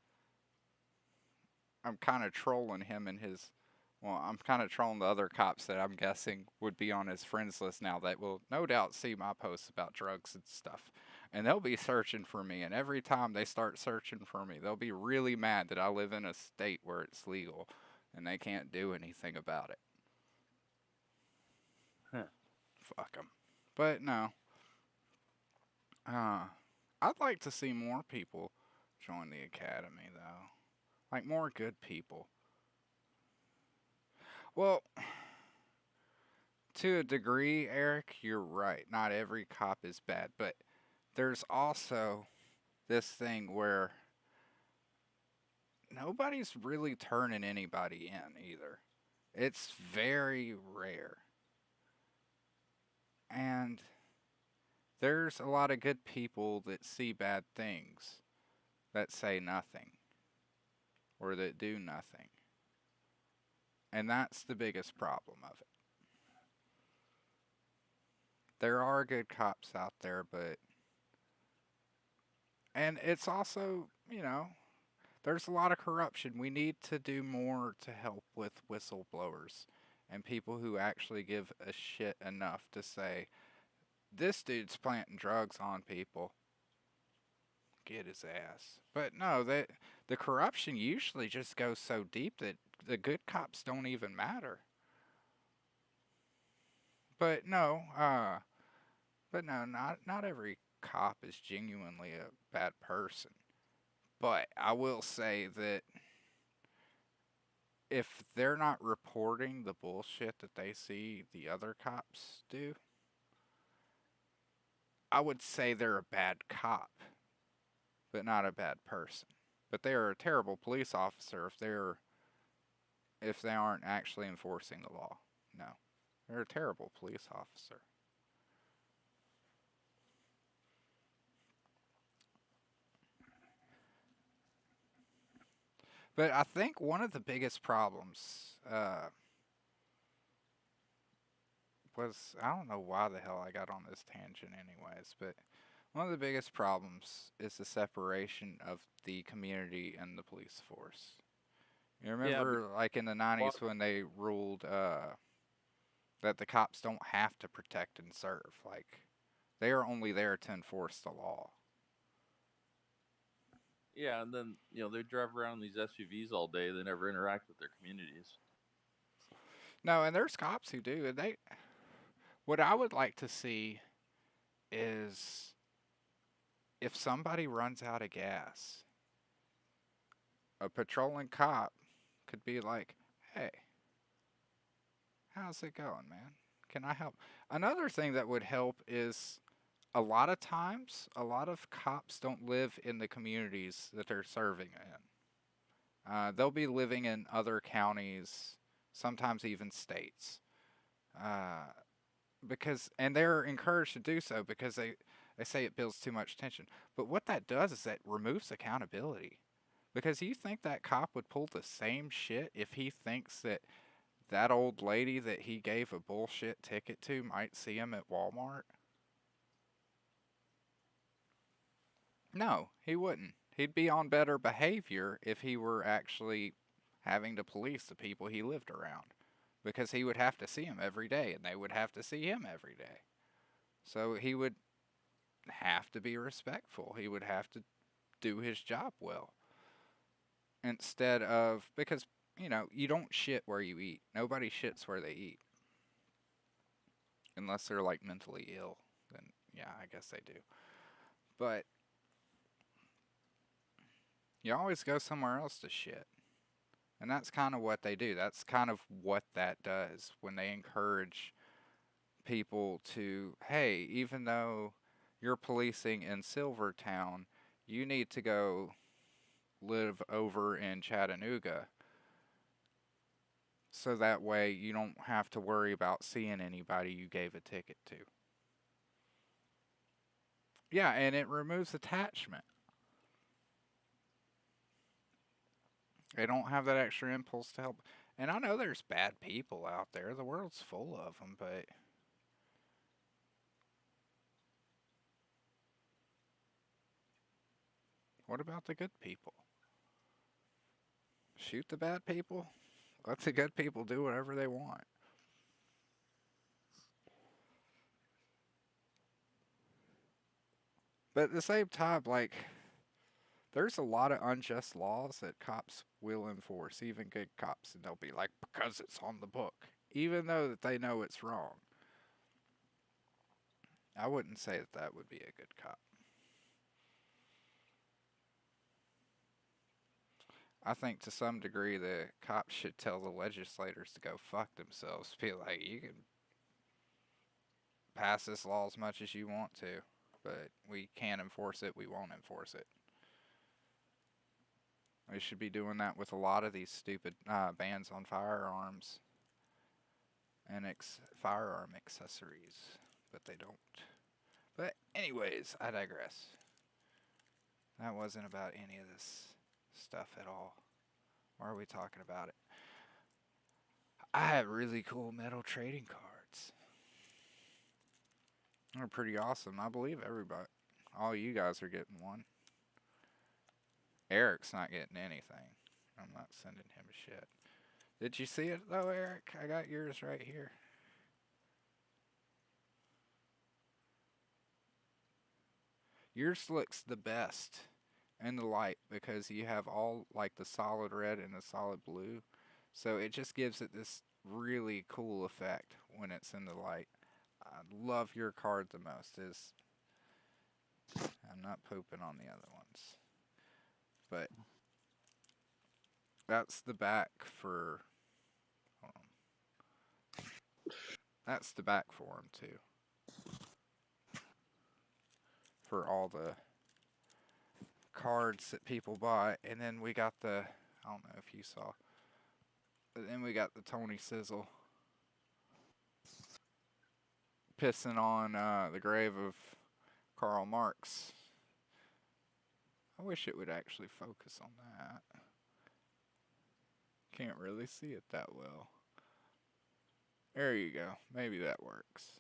I'm kind of trolling him and his. Well, I'm kind of trolling the other cops that I'm guessing would be on his friends list now that will no doubt see my posts about drugs and stuff. And they'll be searching for me. And every time they start searching for me, they'll be really mad that I live in a state where it's legal and they can't do anything about it. Huh. Fuck them. But no. I'd like to see more people join the academy, though. Like more good people. Well, to a degree, Eric, you're right. Not every cop is bad, but there's also this thing where nobody's really turning anybody in either. It's very rare. And there's a lot of good people that see bad things that say nothing or that do nothing. And that's the biggest problem of it. There are good cops out there, but. And it's also, there's a lot of corruption. We need to do more to help with whistleblowers and people who actually give a shit enough to say, this dude's planting drugs on people. Get his ass. But no, the corruption usually just goes so deep that the good cops don't even matter. But no, not every cop is genuinely a bad person. But I will say that if they're not reporting the bullshit that they see the other cops do, I would say they're a bad cop, but not a bad person. But they are a terrible police officer if they aren't actually enforcing the law. No. They're a terrible police officer. But I think one of the biggest problems was I don't know why the hell I got on this tangent, anyways, but one of the biggest problems is the separation of the community and the police force. You Yeah, remember, like in the '90s, when they ruled that the cops don't have to protect and serve, like they are only there to enforce the law. yeah, and then they drive around in these SUVs all day. They never interact with their communities. No, and there's cops who do, and they. What I would like to see is if somebody runs out of gas, a patrolling cop could be like, "Hey, how's it going, man? Can I help?" Another thing that would help is a lot of times, a lot of cops don't live in the communities that they're serving in. They'll be living in other counties, sometimes even states, uh, and they're encouraged to do so because they say it builds too much tension. But what that does is that removes accountability. Because you think that cop would pull the same shit if he thinks that that old lady that he gave a bullshit ticket to might see him at Walmart? No, he wouldn't. He'd be on better behavior if he were actually having to police the people he lived around. Because he would have to see them every day, and they would have to see him every day. So he would have to be respectful. He would have to do his job well. Instead of, because, you don't shit where you eat. Nobody shits where they eat. Unless they're like mentally ill. Then, yeah, I guess they do. But you always go somewhere else to shit. And that's kind of what they do. That's kind of what that does when they encourage people to, hey, even though you're policing in Silvertown, you need to go live over in Chattanooga. So that way you don't have to worry about seeing anybody you gave a ticket to. Yeah, and it removes attachment. They don't have that extra impulse to help. And I know there's bad people out there. The world's full of them, but what about the good people? Shoot the bad people? Let the good people do whatever they want. But at the same time, like, there's a lot of unjust laws that cops will enforce, even good cops, and they'll be like, because it's on the book, even though that they know it's wrong. I wouldn't say that that would be a good cop. I think to some degree the cops should tell the legislators to go fuck themselves. Be like, you can pass this law as much as you want to, but we can't enforce it. We won't enforce it. We should be doing that with a lot of these stupid bans on firearms and firearm accessories, but they don't. But anyways, I digress. That wasn't about any of this stuff at all. Why are we talking about it? I have really cool metal trading cards. They're pretty awesome. I believe everybody, all you guys are getting one. Eric's not getting anything. I'm not sending him shit. Did you see it though, Eric? I got yours right here. Yours looks the best in the light because you have all like the solid red and the solid blue. So it just gives it this really cool effect when it's in the light. I love your card the most. Is I'm not pooping on the other ones. But that's the back for hold on. That's the back for them too. For all the cards that people buy, and then we got the I don't know if you saw, but then we got the Tony Sizzle pissing on the grave of Karl Marx. I wish it would actually focus on that. Can't really see it that well. There you go. Maybe that works.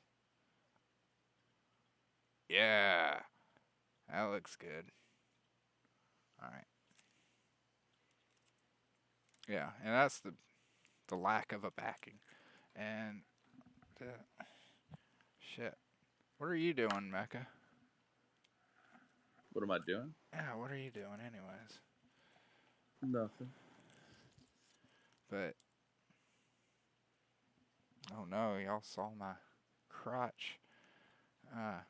Yeah, that looks good. All right. Yeah, and that's the lack of a backing. And shit. What are you doing, Mecca? What am I doing? Yeah, what are you doing, anyways? Nothing. But oh no, y'all saw my crotch. And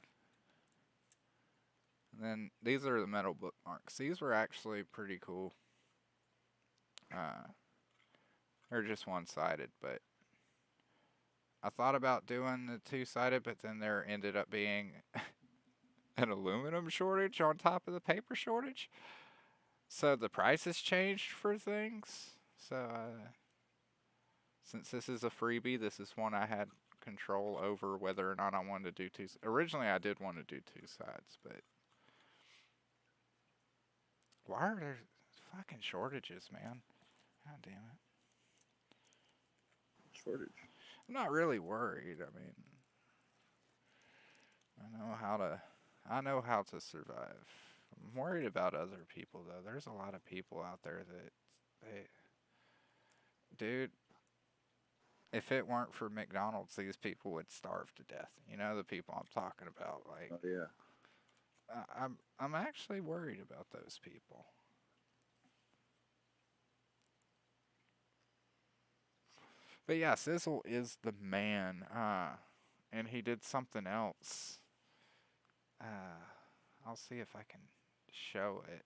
then these are the metal bookmarks. These were actually pretty cool. Uh, they're just one-sided, but I thought about doing the two-sided, but then there ended up being an aluminum shortage on top of the paper shortage. So the prices changed for things. So since this is a freebie, this is one I had control over whether or not I wanted to do two. Originally, I did want to do two sides, but why are there fucking shortages, man? God damn it. Shortage. I'm not really worried. I mean, I know how to survive. I'm worried about other people though. There's a lot of people out there that they dude, if it weren't for McDonald's, these people would starve to death. You know the people I'm talking about. Like Oh yeah. I'm actually worried about those people. But yeah, Sizzle is the man. And he did something else. I'll see if I can show it.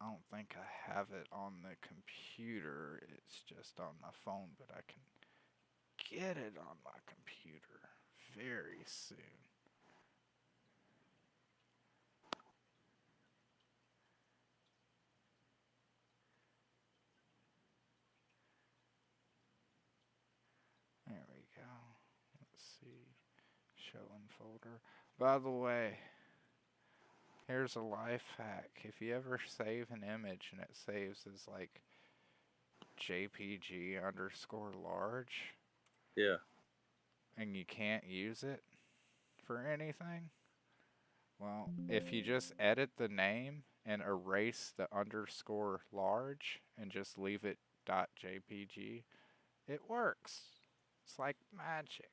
I don't think I have it on the computer. It's just on my phone, but I can get it on my computer very soon. There we go. Let's see. Show in folder. By the way, Here's a life hack. If you ever save an image and it saves as like JPG underscore large Yeah. and you can't use it for anything, well, if you just edit the name and erase the underscore large and just leave it .jpg, it works. It's like magic.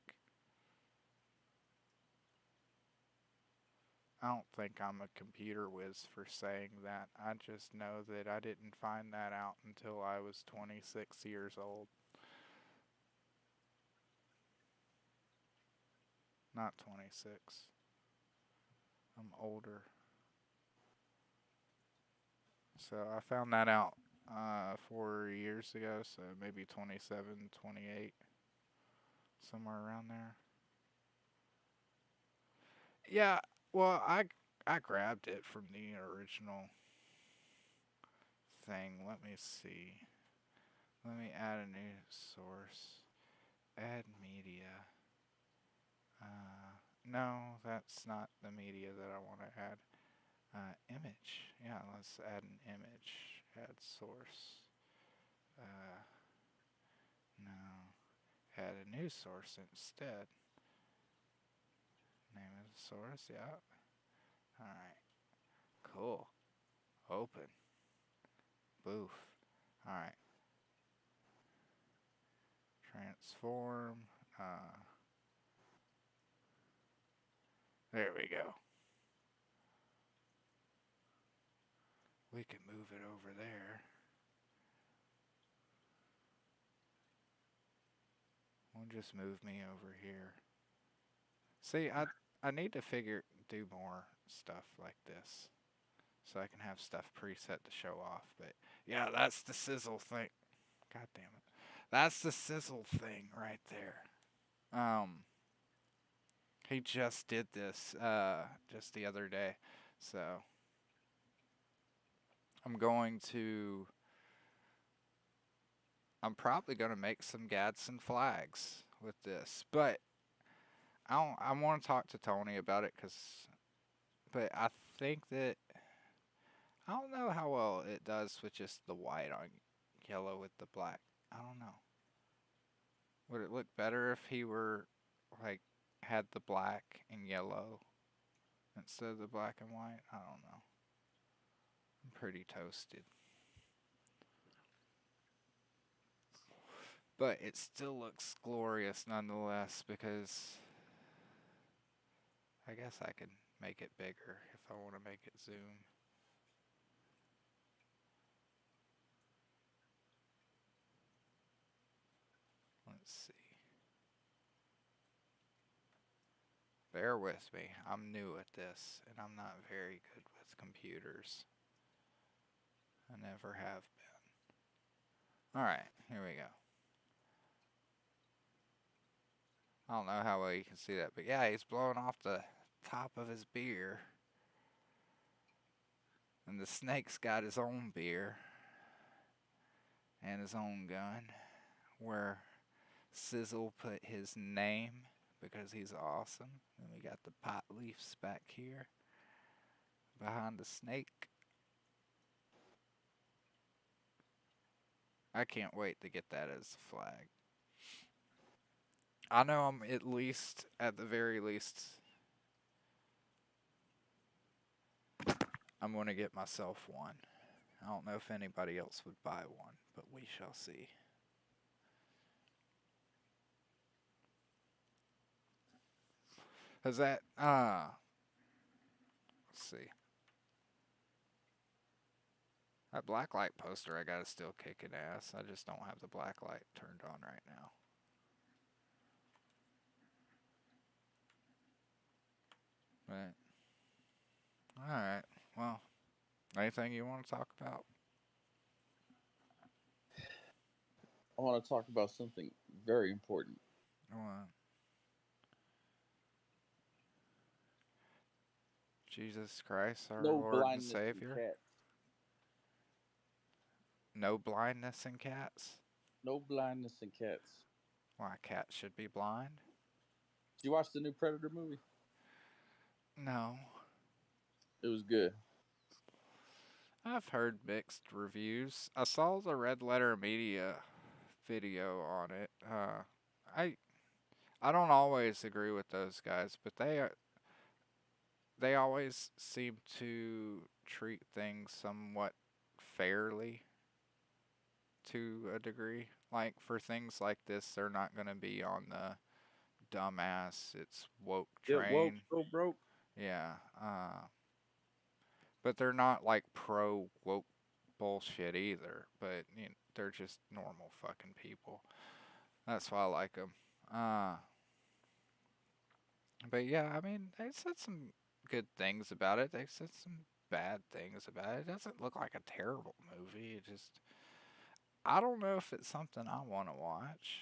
I don't think I'm a computer whiz for saying that. I just know that I didn't find that out until I was 26 years old. Not 26. I'm older. So I found that out 4 years ago, so maybe 27, 28, somewhere around there. Yeah, well, I grabbed it from the original thing. Let me see. Let me add a new source. Add media. No, that's not the media that I want to add. Image. Yeah, let's add an image. Add source. Uh, no. Add a new source instead. Name of the source, yeah. Alright. Cool. Open. Boof. Alright. Transform. There we go. We can move it over there. We'll just move me over here. See, I need to do more stuff like this, so I can have stuff preset to show off. But yeah, that's the sizzle thing. God damn it. That's the sizzle thing right there. He just did this just the other day. So I'm probably going to make some Gadsden flags with this. But I want to talk to Tony about it but I think that I don't know how well it does with just the white on yellow with the black. I don't know. Would it look better if he were like had the black and yellow instead of the black and white? I don't know. I'm pretty toasted. But it still looks glorious nonetheless because I guess I could make it bigger if I want to make it zoom. Let's see. Bear with me. I'm new at this and I'm not very good with computers. I never have been. Alright, here we go. I don't know how well you can see that, but yeah, he's blowing off the top of his beer. And the snake's got his own beer and his own gun where Sizzle put his name because he's awesome. And we got the pot leaves back here behind the snake. I can't wait to get that as a flag. I know I'm at the very least, I'm going to get myself one. I don't know if anybody else would buy one, but we shall see. Has that, let's see. That black light poster I got is still kicking ass. I just don't have the black light turned on right now. But, alright. Well, anything you want to talk about? I want to talk about something very important. Jesus Christ, our No Lord and blindness in Savior. cats. No blindness in cats? No blindness in cats. Why, cats should be blind? Did you watch the new Predator movie? No. It was good. I've heard mixed reviews. I saw the Red Letter Media video on it. I I don't always agree with those guys, but they always seem to treat things somewhat fairly to a degree. Like for things like this, they're not going to be on the dumbass, it's woke Get woke, train. so broke. Yeah. But they're not like pro woke bullshit either. But they're just normal fucking people. That's why I like them. But yeah, I mean, they said some good things about it. They said some bad things about it. It doesn't look like a terrible movie. It just, I don't know if it's something I want to watch.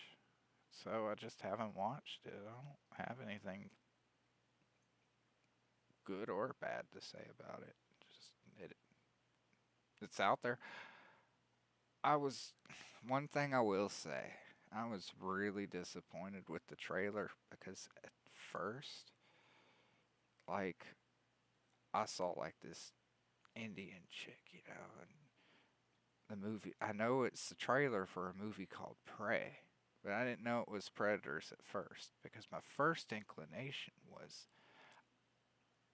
So I just haven't watched it. I don't have anything good or bad to say about it. Just it's out there. I was one thing I will say. I was really disappointed with the trailer because at first, like, I saw like this Indian chick, and the movie. I know it's the trailer for a movie called Prey, but I didn't know it was Predators at first because my first inclination was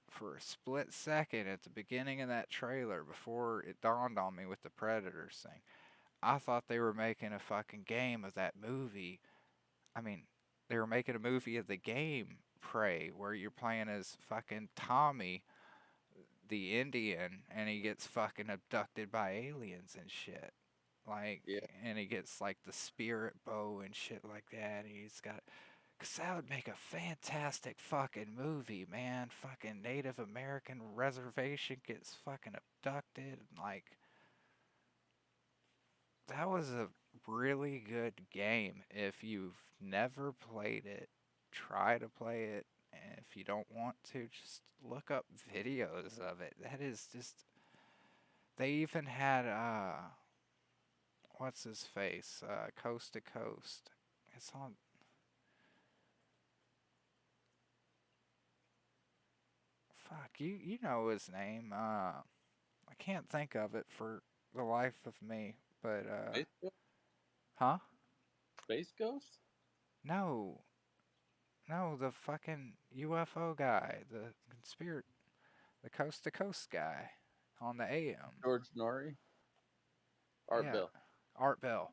for a split second at the beginning of that trailer before it dawned on me with the Predators thing. I thought they were making a fucking game of that movie. I mean, they were making a movie of the game Prey where you're playing as fucking Tommy the Indian and he gets fucking abducted by aliens and shit. Like, Yeah. and he gets like the spirit bow and shit like that. And he's got, cause that would make a fantastic fucking movie, man. Fucking Native American reservation gets fucking abducted. And like, that was a really good game. If you've never played it, try to play it. And if you don't want to, just look up videos of it. That is just. They even had what's his face? Coast to Coast. It's on. Fuck you know his name. I can't think of it for the life of me. But Space Ghost? huh? Space Ghost? No, no, the fucking UFO guy, the conspiracy, the Coast to Coast guy on the AM. George Norrie? Art Yeah, Bell. Art Bell.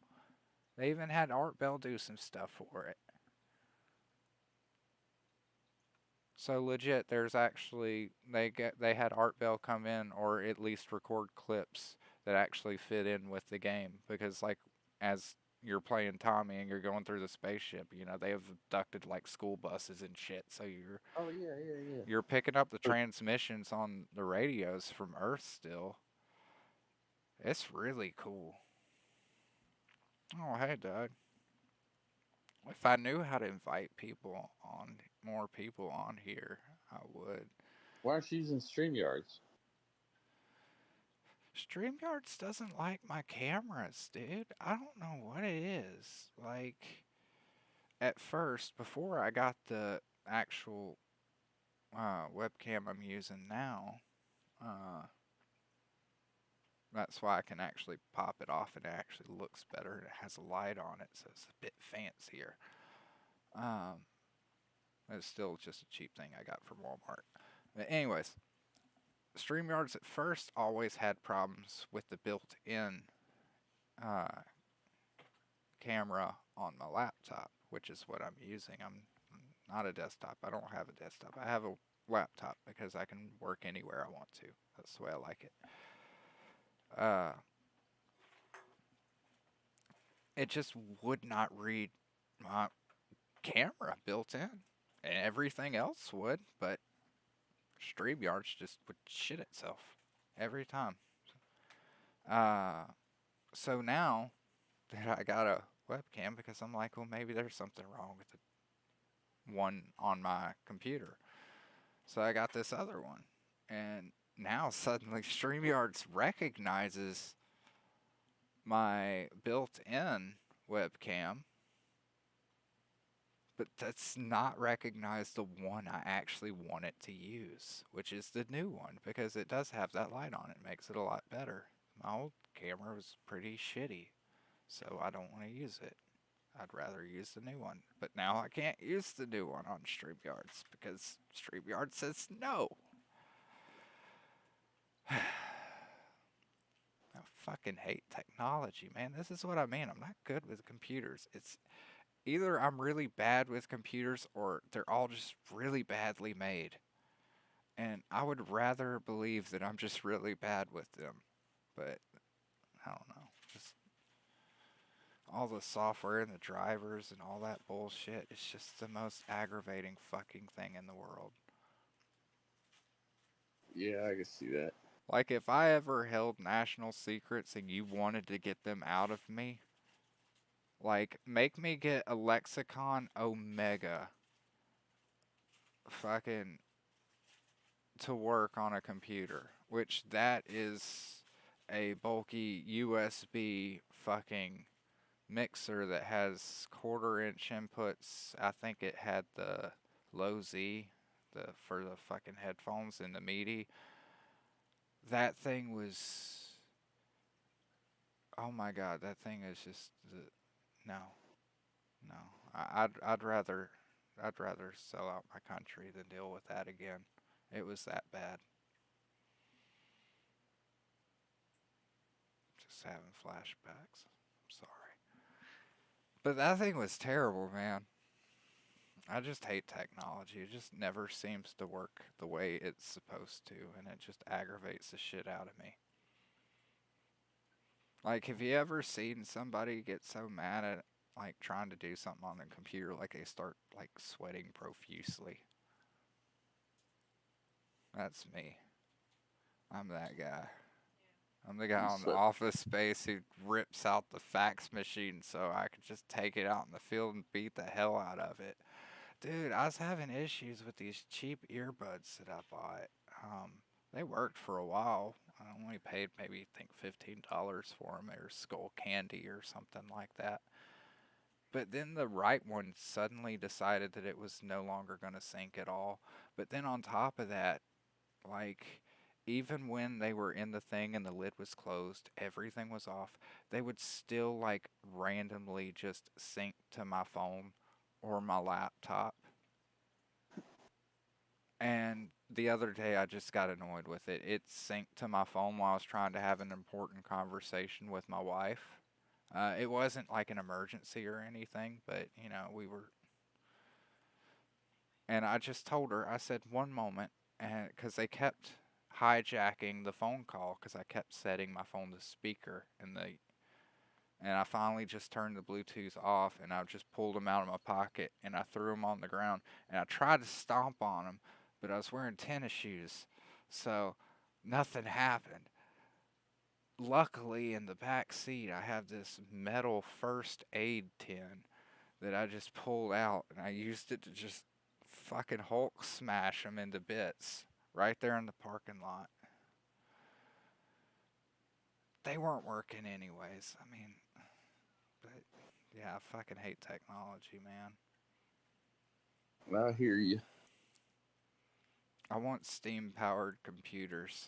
They even had Art Bell do some stuff for it. So legit, there's actually they had Art Bell come in or at least record clips that actually fit in with the game because like as you're playing Tommy and you're going through the spaceship, they have abducted like school buses and shit. So Oh yeah, yeah, yeah. you're picking up the transmissions on the radios from Earth still. It's really cool. Oh hey Doug. If I knew how to invite people on more people on here, I would. Why aren't you using StreamYards? StreamYards doesn't like my cameras, dude. I don't know what it is. Like, at first, before I got the actual webcam I'm using now, uh, that's why I can actually pop it off and it actually looks better and it has a light on it, so it's a bit fancier. Um, it's still just a cheap thing I got from Walmart. But anyways, StreamYards at first always had problems with the built-in uh, camera on my laptop, which is what I'm using. I'm not a desktop. I don't have a desktop. I have a laptop because I can work anywhere I want to. That's the way I like it. It just would not read my camera built in. Everything else would, but StreamYards just would shit itself every time. So now that I got a webcam, because I'm like, well, maybe there's something wrong with the one on my computer. So I got this other one. And now suddenly StreamYards recognizes my built in webcam, but that's not recognized the one I actually want it to use, which is the new one because it does have that light on it, makes it a lot better. My old camera was pretty shitty, so I don't want to use it. I'd rather use the new one. But now I can't use the new one on StreamYards because StreamYard says no. I fucking hate technology, man. This is what I mean. I'm not good with computers. It's either I'm really bad with computers or they're all just really badly made. And I would rather believe that I'm just really bad with them. But I don't know. Just all the software and the drivers and all that bullshit. It's just the most aggravating fucking thing in the world. Yeah, I can see that. Like, if I ever held national secrets and you wanted to get them out of me, like, make me get a Lexicon Omega fucking to work on a computer, which that is a bulky USB fucking mixer that has quarter-inch inputs. I think it had the low Z, the for the fucking headphones and the MIDI. That thing was, oh my god, that thing is just no, no. I'd rather sell out my country than deal with that again. It was that bad. Just having flashbacks. I'm sorry. But that thing was terrible, man. I just hate technology. It just never seems to work the way it's supposed to, and it just aggravates the shit out of me. Like, have you ever seen somebody get so mad at, like, trying to do something on the computer, like they start, like, sweating profusely? That's me. I'm that guy. I'm the guy You on the sweat. Office Space who rips out the fax machine so I could just take it out in the field and beat the hell out of it. Dude, I was having issues with these cheap earbuds that I bought. Um, they worked for a while. I only paid maybe I think $15 for them. They were Skull Candy or something like that. But then the right one suddenly decided that it was no longer going to sync at all. But then on top of that, like, even when they were in the thing and the lid was closed, everything was off, they would still, like, randomly just sync to my phone or my laptop. And the other day, I just got annoyed with it. It synced to my phone while I was trying to have an important conversation with my wife. It wasn't like an emergency or anything, but we were. And I just told her, I said, one moment, and because they kept hijacking the phone call, because I kept setting my phone to speaker, and I finally just turned the Bluetooth off, and I just pulled them out of my pocket, and I threw them on the ground, and I tried to stomp on them, but I was wearing tennis shoes, so nothing happened. Luckily, in the back seat, I have this metal first aid tin that I just pulled out, and I used it to just fucking Hulk smash them into bits right there in the parking lot. They weren't working anyways. I mean, but yeah, I fucking hate technology, man. I hear you. I want steam powered computers.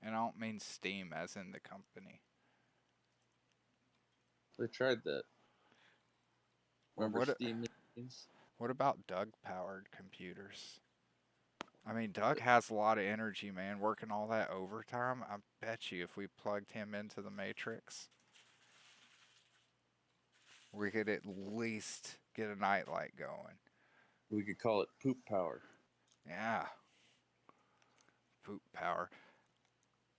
And I don't mean Steam as in the company. I tried that. Well, Remember Steam machines? what about Doug powered computers? I mean, Doug has a lot of energy, man, working all that overtime. I bet you if we plugged him into the Matrix, we could at least get a nightlight going. We could call it poop power. Yeah, poop power.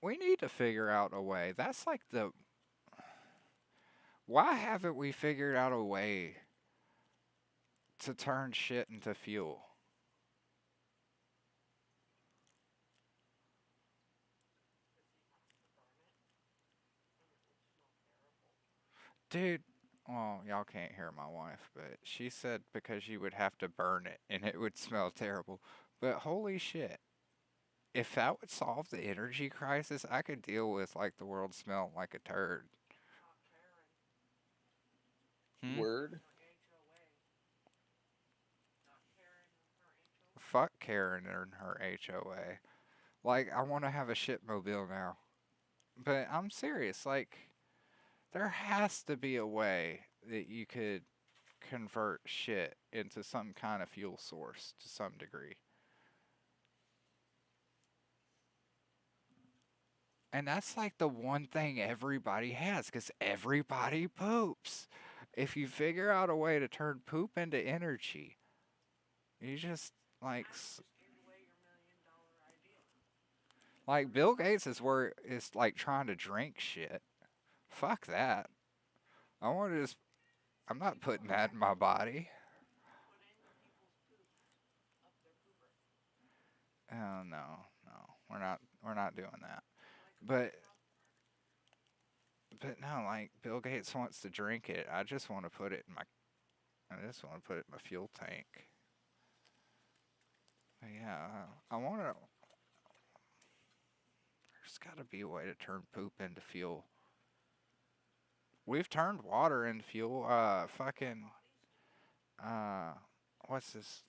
We need to figure out a way. That's like the. Why haven't we figured out a way to turn shit into fuel? Dude, well, y'all can't hear my wife, but she said because you would have to burn it and it would smell terrible. But holy shit, if that would solve the energy crisis, I could deal with like the world smelling like a turd. Hmm? Word? fuck Karen and her HOA. Like, I want to have a shitmobile now. But I'm serious. Like, there has to be a way that you could convert shit into some kind of fuel source to some degree. And that's like the one thing everybody has because everybody poops. If you figure out a way to turn poop into energy, you just like like Bill Gates is like trying to drink shit. Fuck that. I want to just I'm not putting that in my body. Oh no, no. We're not doing that. But but no, like Bill Gates wants to drink it. I just want to put it in my fuel tank. But yeah, I want to there's got to be a way to turn poop into fuel. We've turned water into fuel. Uh what's this?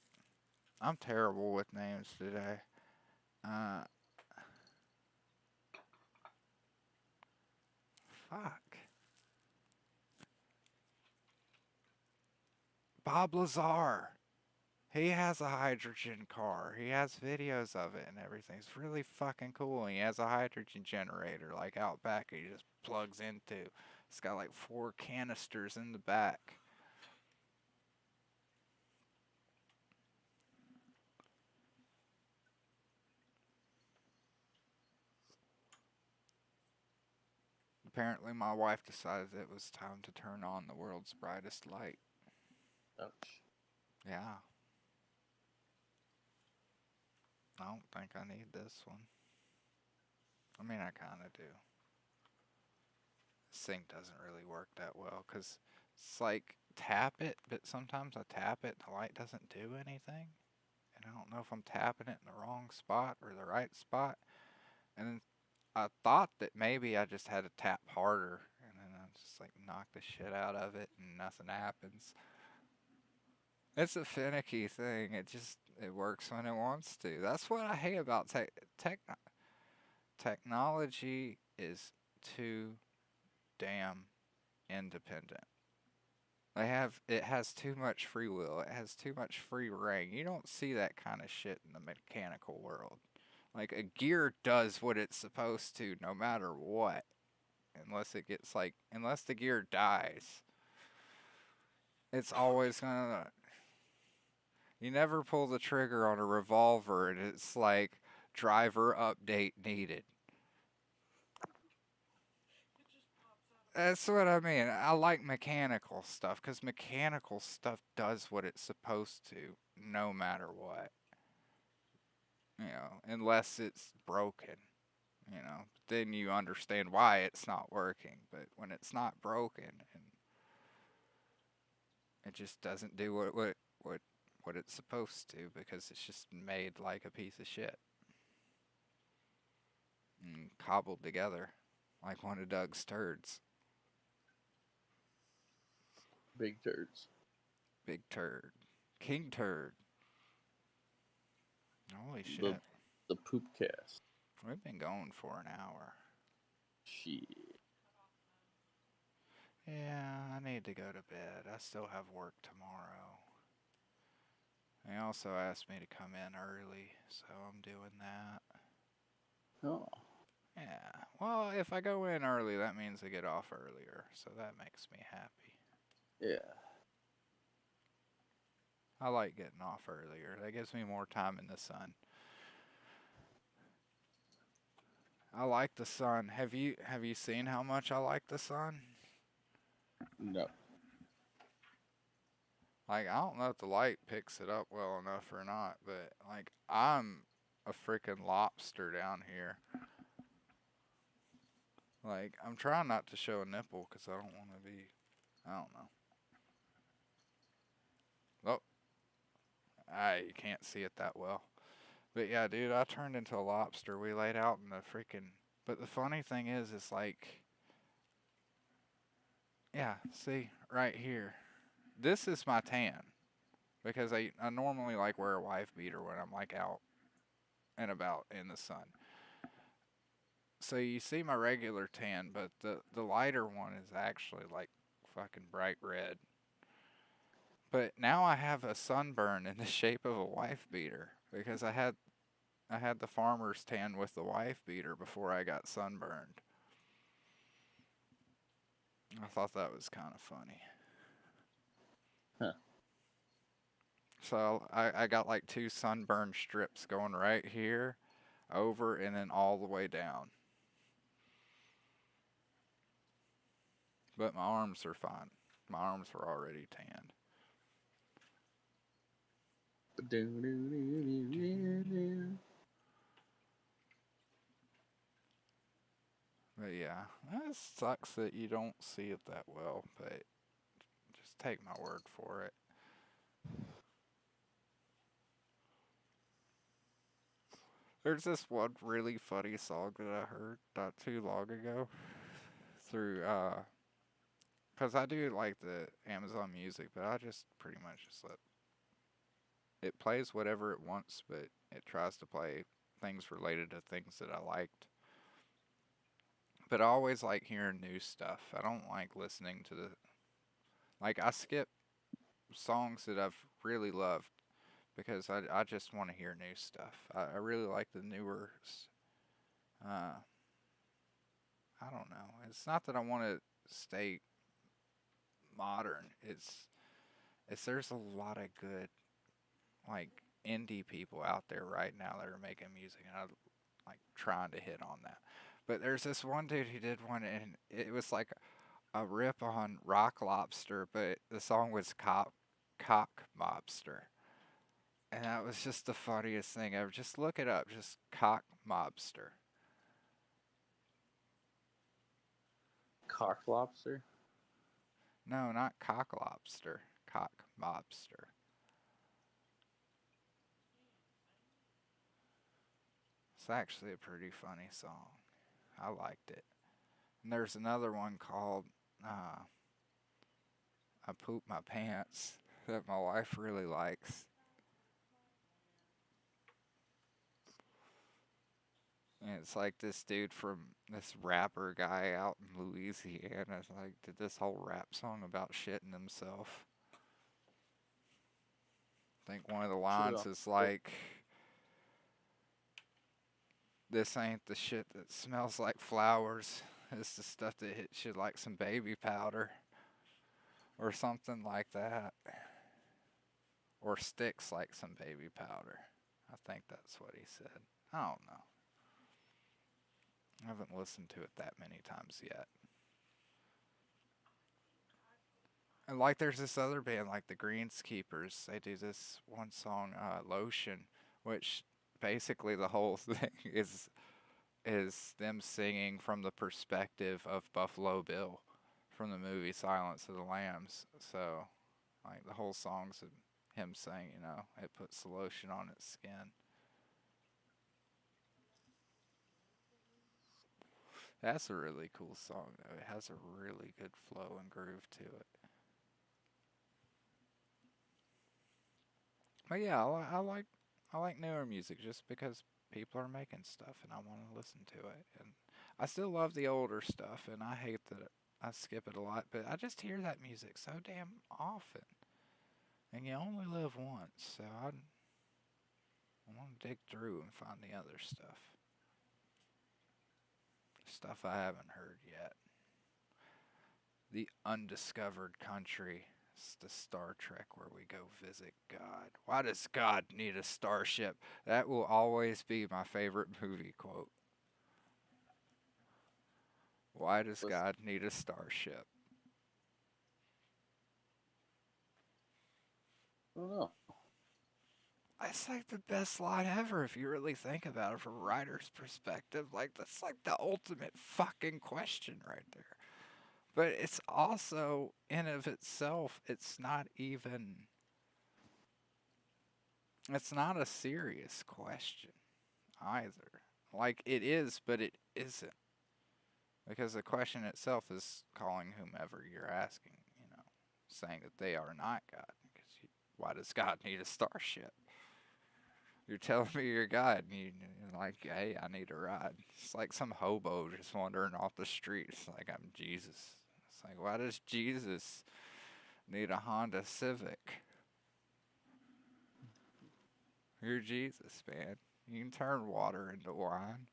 I'm terrible with names today. Uh fuck. Bob Lazar. He has a hydrogen car. He has videos of it and everything. It's really fucking cool. He has a hydrogen generator like out back he just plugs into. It's got like 4 canisters in the back. Apparently my wife decided it was time to turn on the world's brightest light. Ouch. Yeah. I don't think I need this one. I mean, I kind of do. This thing doesn't really work that well because it's like tap it, but sometimes I tap it and the light doesn't do anything. And I don't know if I'm tapping it in the wrong spot or the right spot. And then I thought that maybe I just had to tap harder and then I just like knock the shit out of it and nothing happens. It's a finicky thing. It works when it wants to. That's what I hate about technology is too damn independent. It has too much free will. It has too much free reign. You don't see that kind of shit in the mechanical world. Like a gear does what it's supposed to no matter what. Unless the gear dies. It's always gonna You never pull the trigger on a revolver and it's like driver update needed. That's what I mean. I like mechanical stuff because mechanical stuff does what it's supposed to no matter what. Unless it's broken, then you understand why it's not working. But when it's not broken and it just doesn't do what it's supposed to because it's just made like a piece of shit and cobbled together like one of Doug's turds. Big turds. Big turd. King turd. Holy shit. The poop cast. We've been going for an hour. Shit. Yeah, I need to go to bed. I still have work tomorrow. They also asked me to come in early, so I'm doing that. Oh. Yeah. Well, if I go in early, that means I get off earlier, so that makes me happy. Yeah. I like getting off earlier. That gives me more time in the sun. I like the sun. Have you seen how much I like the sun? No. Like, I don't know if the light picks it up well enough or not, but like I'm a freaking lobster down here. Like, I'm trying not to show a nipple because I don't want to be, I don't know. Oh, you can't see it that well. But yeah, dude, I turned into a lobster. We laid out in the freaking, but the funny thing is, it's like, yeah, see, right here. This is my tan. because I normally like wear a wife beater when I'm like out and about in the sun. So you see my regular tan, but the lighter one is actually like fucking bright red. But now I have a sunburn in the shape of a wife beater because I had the farmer's tan with the wife beater before I got sunburned. I thought that was kind of funny. Huh. So I got like two sunburn strips going right here, over, and then all the way down. But my arms are fine. My arms were already tanned. But yeah, it sucks that you don't see it that well, but just take my word for it. There's this one really funny song that I heard not too long ago through, because I do like the Amazon Music, but I just pretty much just let it plays whatever it wants, but it tries to play things related to things that I liked. But I always like hearing new stuff. I don't like listening to like, I skip songs that I've really loved because I just want to hear new stuff. I really like the newer, uh, I don't know. It's not that I want to stay modern. It's there's a lot of good like indie people out there right now that are making music, and I like trying to hit on that. But there's this one dude who did one, and it was like a rip on Rock Lobster, but the song was Cock Mobster. And that was just the funniest thing ever. Just look it up, just Cock Mobster. Cock lobster? No, not Cock Lobster, Cock Mobster. It's actually a pretty funny song. I liked it. And there's another one called uh, I Poop My Pants that my wife really likes. And it's like this dude from this rapper guy out in Louisiana like did this whole rap song about shitting himself. I think one of the Shit it lines off. is like, "This ain't the shit that smells like flowers. It's the stuff that hits you like some baby powder," or something like that, or sticks like some baby powder. I think that's what he said. I don't know. I haven't listened to it that many times yet. And like, there's this other band, like the Greenskeepers. They do this one song, "Lotion," which basically the whole thing is them singing from the perspective of Buffalo Bill from the movie Silence of the Lambs. So, like, the whole song's him saying, it puts the lotion on its skin. That's a really cool song, though. It has a really good flow and groove to it. But yeah, I like newer music just because people are making stuff and I want to listen to it. And I still love the older stuff, and I hate that I skip it a lot. But I just hear that music so damn often, and you only live once, so I want to dig through and find the other stuff I haven't heard yet. The undiscovered country. It's the Star Trek where we go visit God. Why does God need a starship? That will always be my favorite movie quote. Why does Listen, God need a starship? I don't know. That's like the best line ever if you really think about it from a writer's perspective. Like, that's like the ultimate fucking question right there. But it's also, in of itself, it's not a serious question either. Like, it is, but it isn't. Because the question itself is calling whomever you're asking, saying that they are not God. Because Why does God need a starship? You're telling me you're God, and you're like, hey, I need a ride. It's like some hobo just wandering off the street. It's like, I'm Jesus. It's like, why does Jesus need a Honda Civic? You're Jesus, man. You can turn water into wine.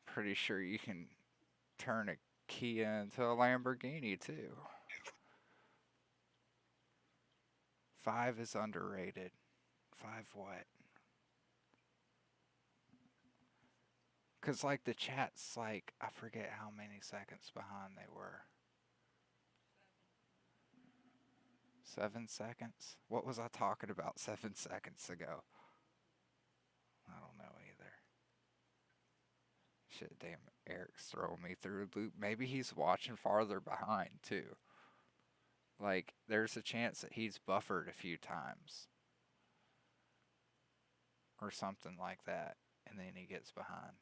Pretty sure you can turn a Kia into a Lamborghini, too. 5 is underrated. 5 what? Because, like, the chat's like, I forget how many seconds behind they were. 7 seconds? What was I talking about 7 seconds ago? I don't know either. Shit, damn, Eric's throwing me through a loop. Maybe he's watching farther behind, too. Like, there's a chance that he's buffered a few times. Or something like that. And then he gets behind.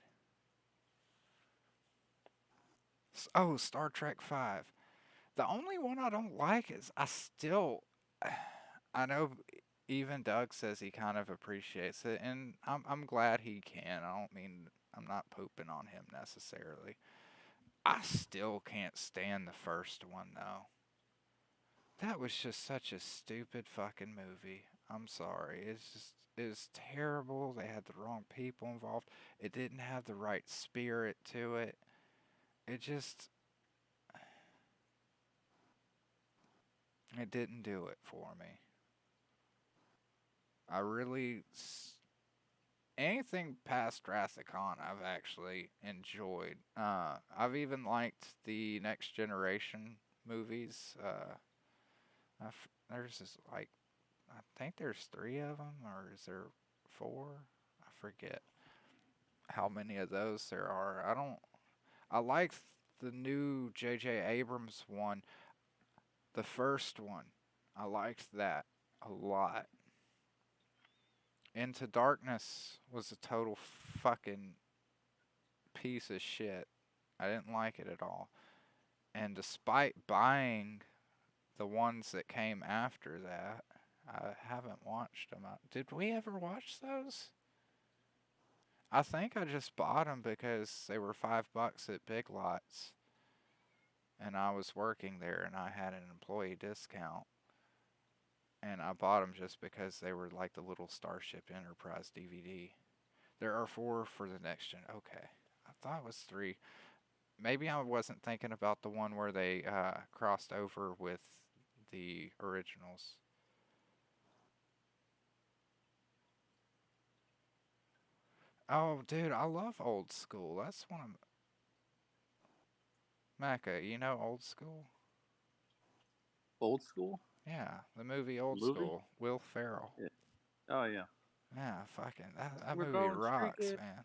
Oh, Star Trek 5. The only one I don't like is I know even Doug says he kind of appreciates it, and I'm glad he can. I'm not pooping on him necessarily. I still can't stand the first one though. That was just such a stupid fucking movie. I'm sorry. It's terrible. They had the wrong people involved. It didn't have the right spirit to it. It just it didn't do it for me. I really anything past Wrath of Khan I've actually enjoyed. I've even liked the Next Generation movies. There's this like I think there's 3 of them, or is there 4? I forget how many of those there are. I like the new J.J. Abrams one, the first one. I liked that a lot. Into Darkness was a total fucking piece of shit. I didn't like it at all. And despite buying the ones that came after that, I haven't watched them. Did we ever watch those? I think I just bought them because they were $5 at Big Lots, and I was working there, and I had an employee discount, and I bought them just because they were like the little Starship Enterprise DVD. There are 4 for the next gen. Okay, I thought it was 3. Maybe I wasn't thinking about the one where they crossed over with the originals. Oh, dude, I love Old School. That's one of Mecca. You know Old School? Old School Yeah, the movie Old movie. School. Will Ferrell. Yeah. Oh yeah. Yeah, fucking that We're movie going rocks, streaking. man.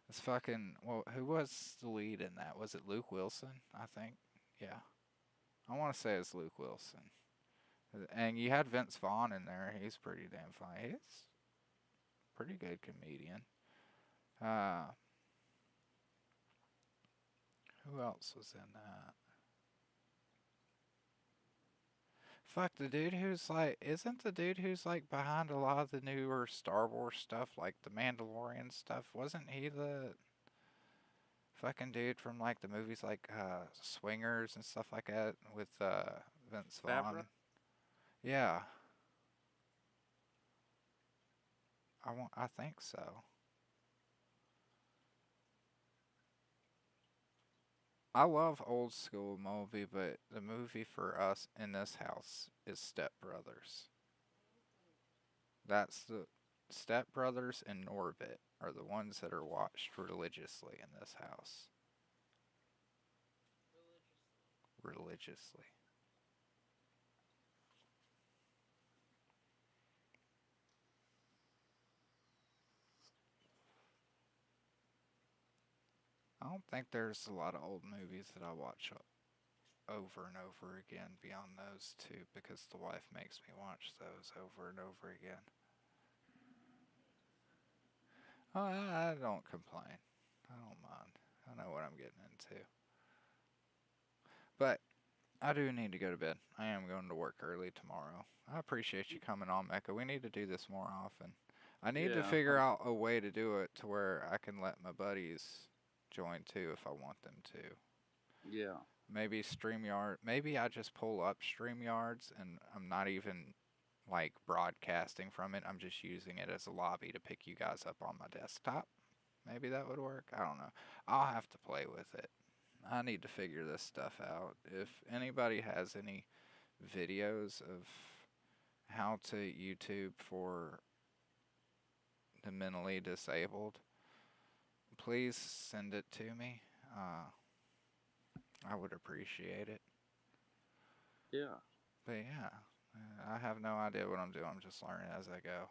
It's fucking well. Who was the lead in that? Was it Luke Wilson? I think. Yeah, I want to say it's Luke Wilson. And you had Vince Vaughn in there. He's pretty damn funny. He's a pretty good comedian. Uh, who else was in that? Fuck, the dude who's like, isn't the dude who's like behind a lot of the newer Star Wars stuff, like the Mandalorian stuff? Wasn't he the fucking dude from like the movies like Swingers and stuff like that with Vince Favreau. Vaughn? Yeah, I think so. I love Old School movie, but the movie for us in this house is Step Brothers. That's the Step Brothers and Norbit are the ones that are watched religiously in this house. Religiously. I don't think there's a lot of old movies that I watch over and over again beyond those two because the wife makes me watch those over and over again. Oh, I don't complain. I don't mind. I know what I'm getting into. But I do need to go to bed. I am going to work early tomorrow. I appreciate you coming on, Mecca. We need to do this more often. I need to Yeah, figure out a way to do it to where I can let my buddies join too if I want them to. yeah, Maybe StreamYard. Maybe I just pull up StreamYards and I'm not even like broadcasting from it. I'm just using it as a lobby to pick you guys up on my desktop. Maybe that would work. I don't know. I'll have to play with it. I need to figure this stuff out. If anybody has any videos of how to YouTube for the mentally disabled, please send it to me. I would appreciate it. yeah. But yeah, I have no idea what I'm doing. I'm just learning as I go.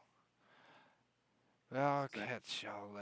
But I'll Same. catch y'all later.